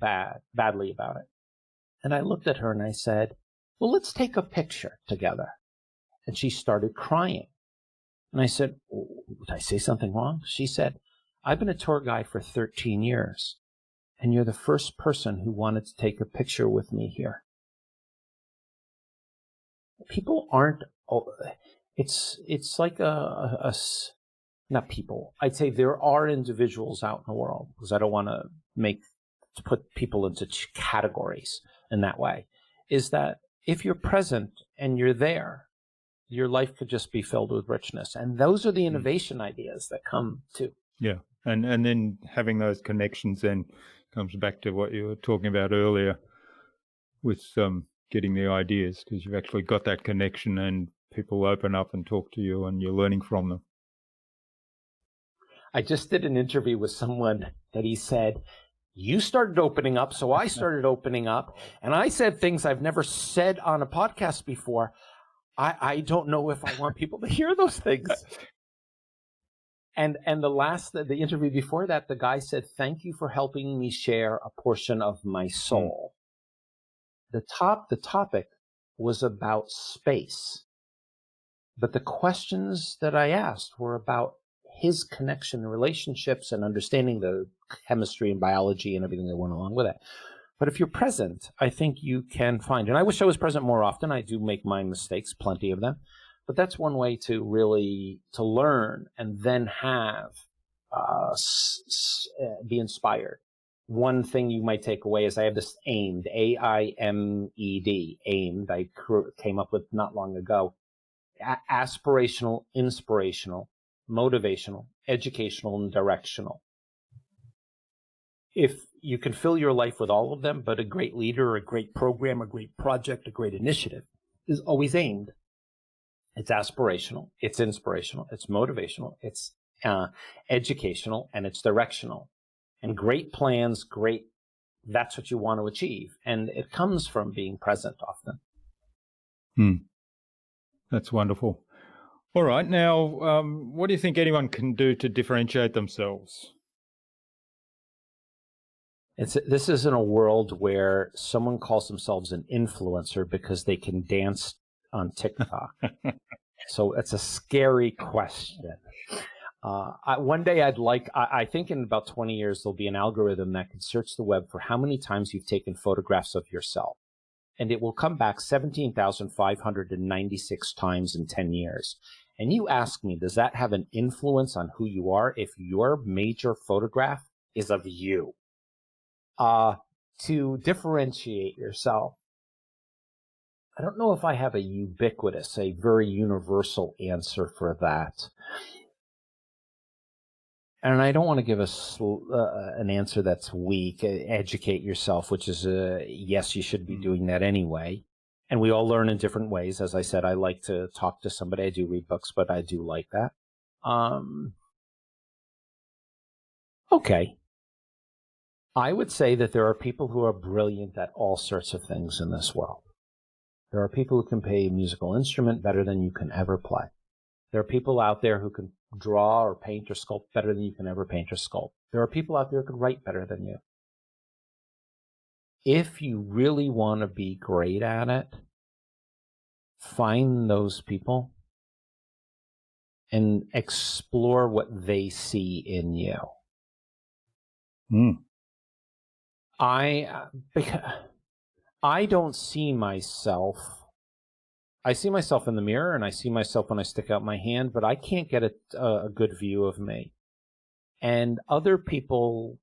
[SPEAKER 2] badly about it. And I looked at her and I said, well, let's take a picture together. And she started crying. And I said, did I say something wrong? She said, I've been a tour guide for 13 years, and you're the first person who wanted to take a picture with me here. People aren't, it's like not people. I'd say there are individuals out in the world, because I don't want to put people into categories in that way, is that if you're present and you're there, your life could just be filled with richness. And those are the innovation ideas that come too.
[SPEAKER 1] Yeah. And then having those connections then comes back to what you were talking about earlier with getting the ideas, because you've actually got that connection and people open up and talk to you and you're learning from them.
[SPEAKER 2] I just did an interview with someone that he said, you started opening up, so I started opening up. And I said things I've never said on a podcast before. I don't know if I want people to hear those things. And the interview before that, the guy said, thank you for helping me share a portion of my soul. The topic was about space. But the questions that I asked were about his connection and relationships and understanding the chemistry and biology and everything that went along with it. But if you're present, I think you can find, and I wish I was present more often. I do make my mistakes, plenty of them. But that's one way to really to learn and then have be inspired. One thing you might take away is I have this AIMED, AIMED, AIMED. I came up with not long ago. Aspirational, inspirational, motivational, educational, and directional. If you can fill your life with all of them, but a great leader, a great program, a great project, a great initiative is always aimed. It's aspirational, it's inspirational, it's motivational, it's educational, and it's directional. And great plans, that's what you want to achieve. And it comes from being present often.
[SPEAKER 1] That's wonderful. All right. Now, what do you think anyone can do to differentiate themselves?
[SPEAKER 2] This is in a world where someone calls themselves an influencer because they can dance on TikTok. So it's a scary question. One day I think in about 20 years, there'll be an algorithm that can search the web for how many times you've taken photographs of yourself. And it will come back 17,596 times in 10 years. And you ask me, does that have an influence on who you are if your major photograph is of you? To differentiate yourself, I don't know if I have a very universal answer for that. And I don't want to give an answer that's weak. Educate yourself, which is yes, you should be doing that anyway. And we all learn in different ways. As I said, I like to talk to somebody. I do read books, but I do like that. Okay. I would say that there are people who are brilliant at all sorts of things in this world. There are people who can play a musical instrument better than you can ever play. There are people out there who can draw or paint or sculpt better than you can ever paint or sculpt. There are people out there who can write better than you. If you really want to be great at it, find those people and explore what they see in you. I don't see myself. I see myself in the mirror and I see myself when I stick out my hand, but I can't get a good view of me. And other people,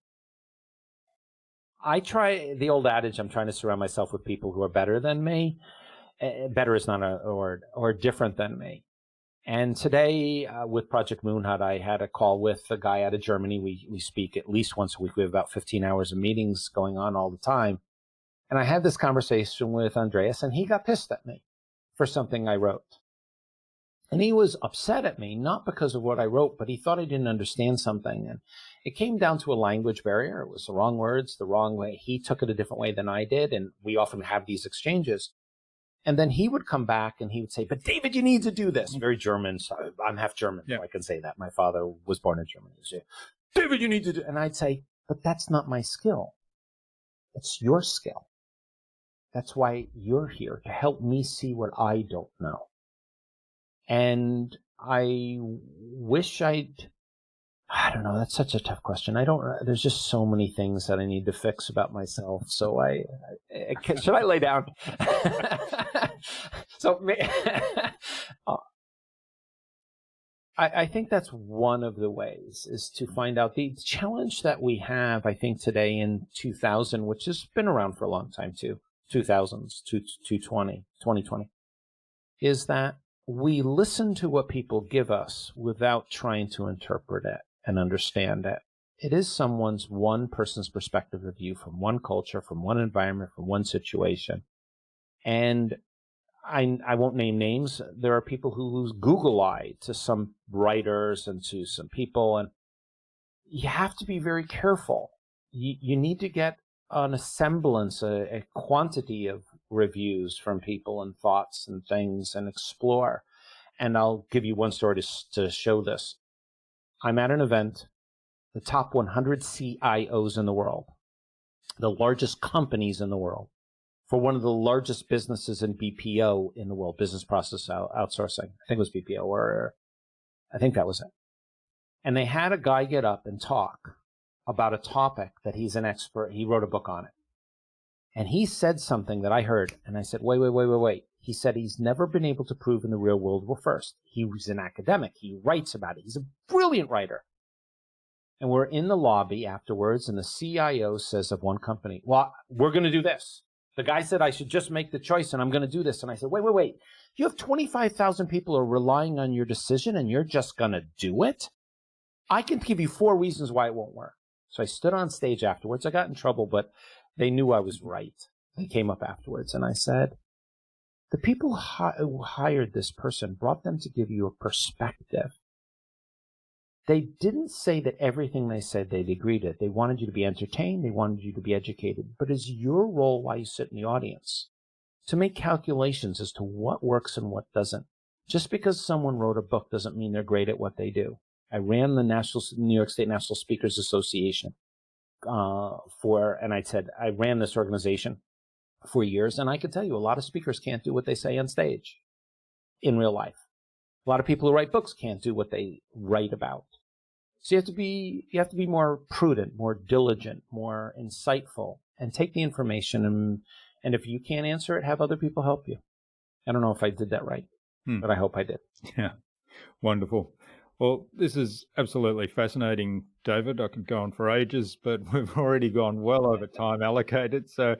[SPEAKER 2] I try the old adage, I'm trying to surround myself with people who are better than me. Better is not or different than me. And today with Project Moonhut, I had a call with a guy out of Germany. We speak at least once a week. We have about 15 hours of meetings going on all the time. And I had this conversation with Andreas, and he got pissed at me for something I wrote. And he was upset at me, not because of what I wrote, but he thought I didn't understand something. And it came down to a language barrier. It was the wrong words, the wrong way. He took it a different way than I did, and we often have these exchanges. And then he would come back and he would say, but David, you need to do this. Very German. So I'm half German, so I can say that. My father was born in Germany. So, David, you need to do. And I'd say, but that's not my skill. It's your skill. That's why you're here, to help me see what I don't know. And I wish I don't know. That's such a tough question. There's just so many things that I need to fix about myself. So should I lay down? So I think that's one of the ways, is to find out the challenge that we have, I think, today in 2000, which has been around for a long time too, 2000s, 2020, is that we listen to what people give us without trying to interpret it and understand it. It is one person's perspective of you from one culture, from one environment, from one situation. And I won't name names. There are people who lose Google eye to some writers and to some people. And you have to be very careful. You need to get a semblance, a quantity of reviews from people and thoughts and things and explore. And I'll give you one story to show this. I'm at an event, the top 100 CIOs in the world, the largest companies in the world, for one of the largest businesses in BPO in the world, business process outsourcing. I think it was BPO, or I think that was it. And they had a guy get up and talk about a topic that he's an expert. He wrote a book on it. And he said something that I heard, and I said, wait. He said he's never been able to prove in the real world we're first. He was an academic. He writes about it. He's a brilliant writer. And we're in the lobby afterwards, and the CIO says of one company, well, we're going to do this. The guy said I should just make the choice, and I'm going to do this. And I said, wait. You have 25,000 people who are relying on your decision, and you're just going to do it? I can give you 4 reasons why it won't work. So I stood on stage afterwards. I got in trouble, but they knew I was right. They came up afterwards, and I said, the people who hired this person brought them to give you a perspective. They didn't say that everything they said they'd agree to. They wanted you to be entertained. They wanted you to be educated. But it's your role while you sit in the audience to make calculations as to what works and what doesn't. Just because someone wrote a book doesn't mean they're great at what they do. I ran the New York State National Speakers Association and I said, I ran this organization for years, and I can tell you a lot of speakers can't do what they say on stage in real life. A lot of people who write books can't do what they write about. So you have to be more prudent, more diligent, more insightful, and take the information and if you can't answer it, have other people help you. I don't know if I did that right, but I hope I did.
[SPEAKER 1] Yeah, wonderful. Well, this is absolutely fascinating, David. I could go on for ages, but we've already gone well over time allocated. So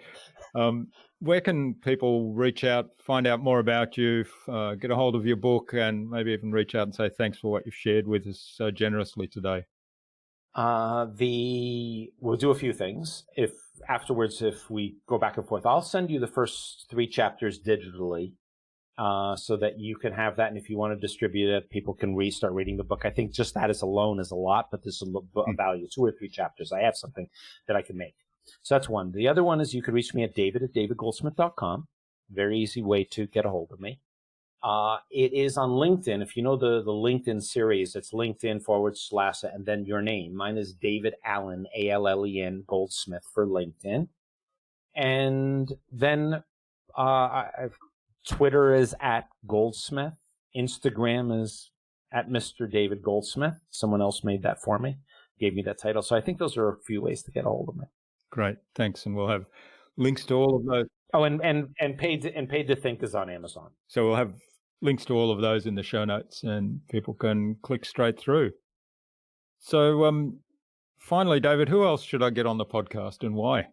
[SPEAKER 1] where can people reach out, find out more about you, get a hold of your book, and maybe even reach out and say thanks for what you've shared with us so generously today?
[SPEAKER 2] We'll do a few things. If we go back and forth, I'll send you the first 3 chapters digitally. So that you can have that, and if you want to distribute it, people can start reading the book. I think just that alone is a lot, but there's a value, 2 or 3 chapters. I have something that I can make. So that's one. The other one is you can reach me at david@davidgoldsmith.com. Very easy way to get a hold of me. It is on LinkedIn. If you know the LinkedIn series, it's LinkedIn / and then your name. Mine is David Allen, Allen Goldsmith for LinkedIn. And then Twitter is at Goldsmith. Instagram is at Mr. David Goldsmith. Someone else made that for me, gave me that title. So I think those are a few ways to get a hold of me.
[SPEAKER 1] Great, thanks. And we'll have links to all of those.
[SPEAKER 2] Oh, and Paid to Think is on Amazon.
[SPEAKER 1] So we'll have links to all of those in the show notes, and people can click straight through. So finally, David, who else should I get on the podcast and why?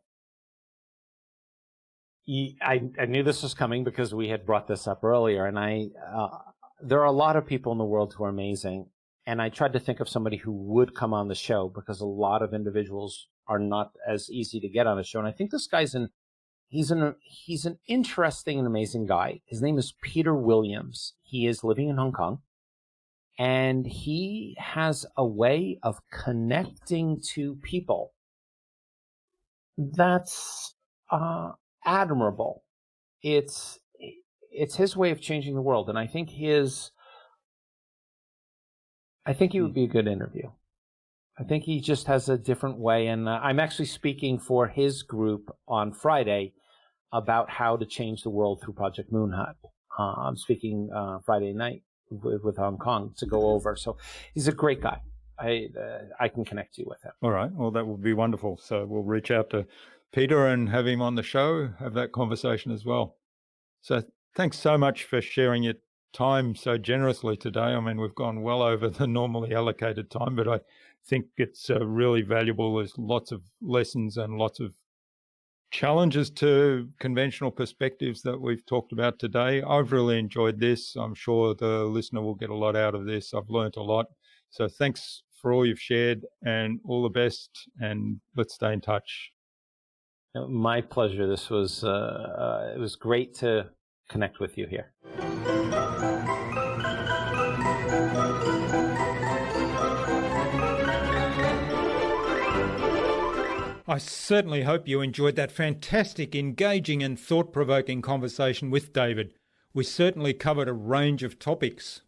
[SPEAKER 2] I knew this was coming because we had brought this up earlier, and there are a lot of people in the world who are amazing, and I tried to think of somebody who would come on the show because a lot of individuals are not as easy to get on a show, and I think this guy's he's an interesting and amazing guy. His name is Peter Williams. He is living in Hong Kong, and he has a way of connecting to people that's admirable. It's his way of changing the world, and I think he would be a good interview. I think he just has a different way, and I'm actually speaking for his group on Friday about how to change the world through Project Moon Hut. I'm speaking Friday night with Hong Kong to go over. So he's a great guy. I can connect you with him.
[SPEAKER 1] All right. Well, that would be wonderful. So we'll reach out to Peter and have him on the show, have that conversation as well. So thanks so much for sharing your time so generously today. I mean, we've gone well over the normally allocated time, but I think it's really valuable. There's lots of lessons and lots of challenges to conventional perspectives that we've talked about today. I've really enjoyed this. I'm sure the listener will get a lot out of this. I've learned a lot. So thanks for all you've shared, and all the best, and let's stay in touch.
[SPEAKER 2] My pleasure. This was it was great to connect with you here.
[SPEAKER 1] I certainly hope you enjoyed that fantastic, engaging and thought-provoking conversation with David. We certainly covered a range of topics.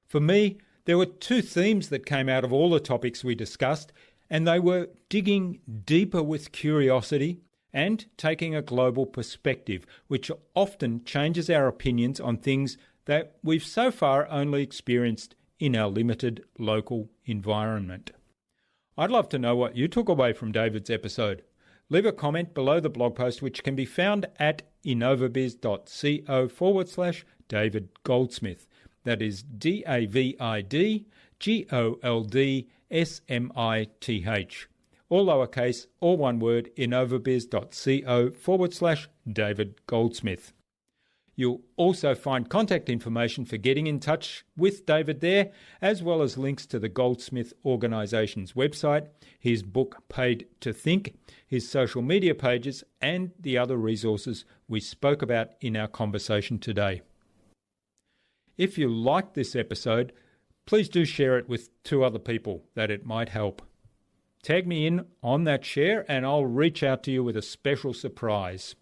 [SPEAKER 1] For me, there were 2 themes that came out of all the topics we discussed, and they were digging deeper with curiosity and taking a global perspective, which often changes our opinions on things that we've so far only experienced in our limited local environment. I'd love to know what you took away from David's episode. leave a comment below the blog post, which can be found at innovabiz.co/David Goldsmith. That is DAVIDGOLDSMITH. All lowercase, all one word, innovabiz.co/David Goldsmith. You'll also find contact information for getting in touch with David there, as well as links to the Goldsmith Organization's website, his book Paid to Think, his social media pages, and the other resources we spoke about in our conversation today. If you liked this episode, please do share it with 2 other people that it might help. Tag me in on that share and I'll reach out to you with a special surprise.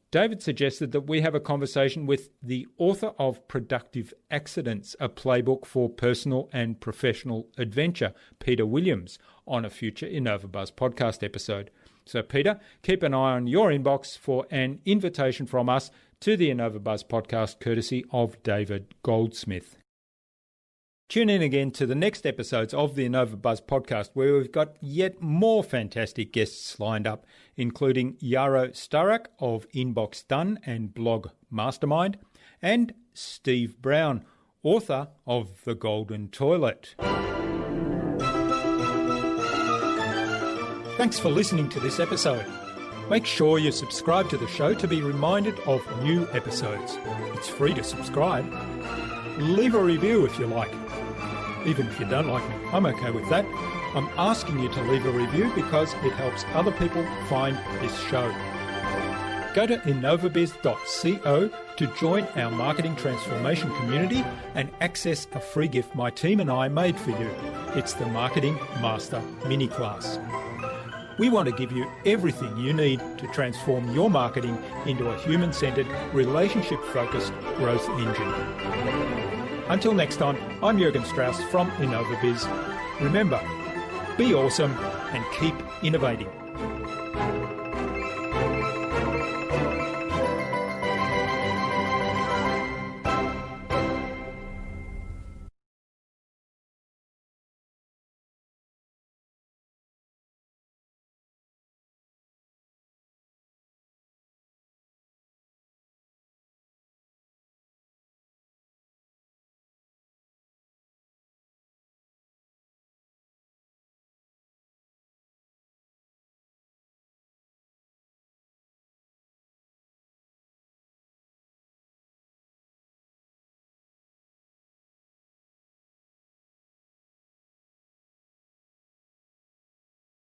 [SPEAKER 1] David suggested that we have a conversation with the author of Productive Accidents, a playbook for personal and professional adventure, Peter Williams, on a future InnovaBuzz podcast episode. So Peter, keep an eye on your inbox for an invitation from us to the InnovaBuzz podcast, courtesy of David Goldsmith. Tune in again to the next episodes of the InnovaBuzz podcast, where we've got yet more fantastic guests lined up, including Yaro Starak of Inbox Done and Blog Mastermind, and Steve Brown, author of The Golden Toilet. Thanks for listening to this episode. Make sure you subscribe to the show to be reminded of new episodes. It's free to subscribe. Leave a review if you like. Even if you don't like me, I'm okay with that. I'm asking you to leave a review because it helps other people find this show. Go to innovabiz.co to join our marketing transformation community and access a free gift my team and I made for you. It's the Marketing Master Mini Class. We want to give you everything you need to transform your marketing into a human-centered, relationship-focused growth engine. Until next time, I'm Jürgen Strauss from InnovaBiz. Remember, be awesome and keep innovating.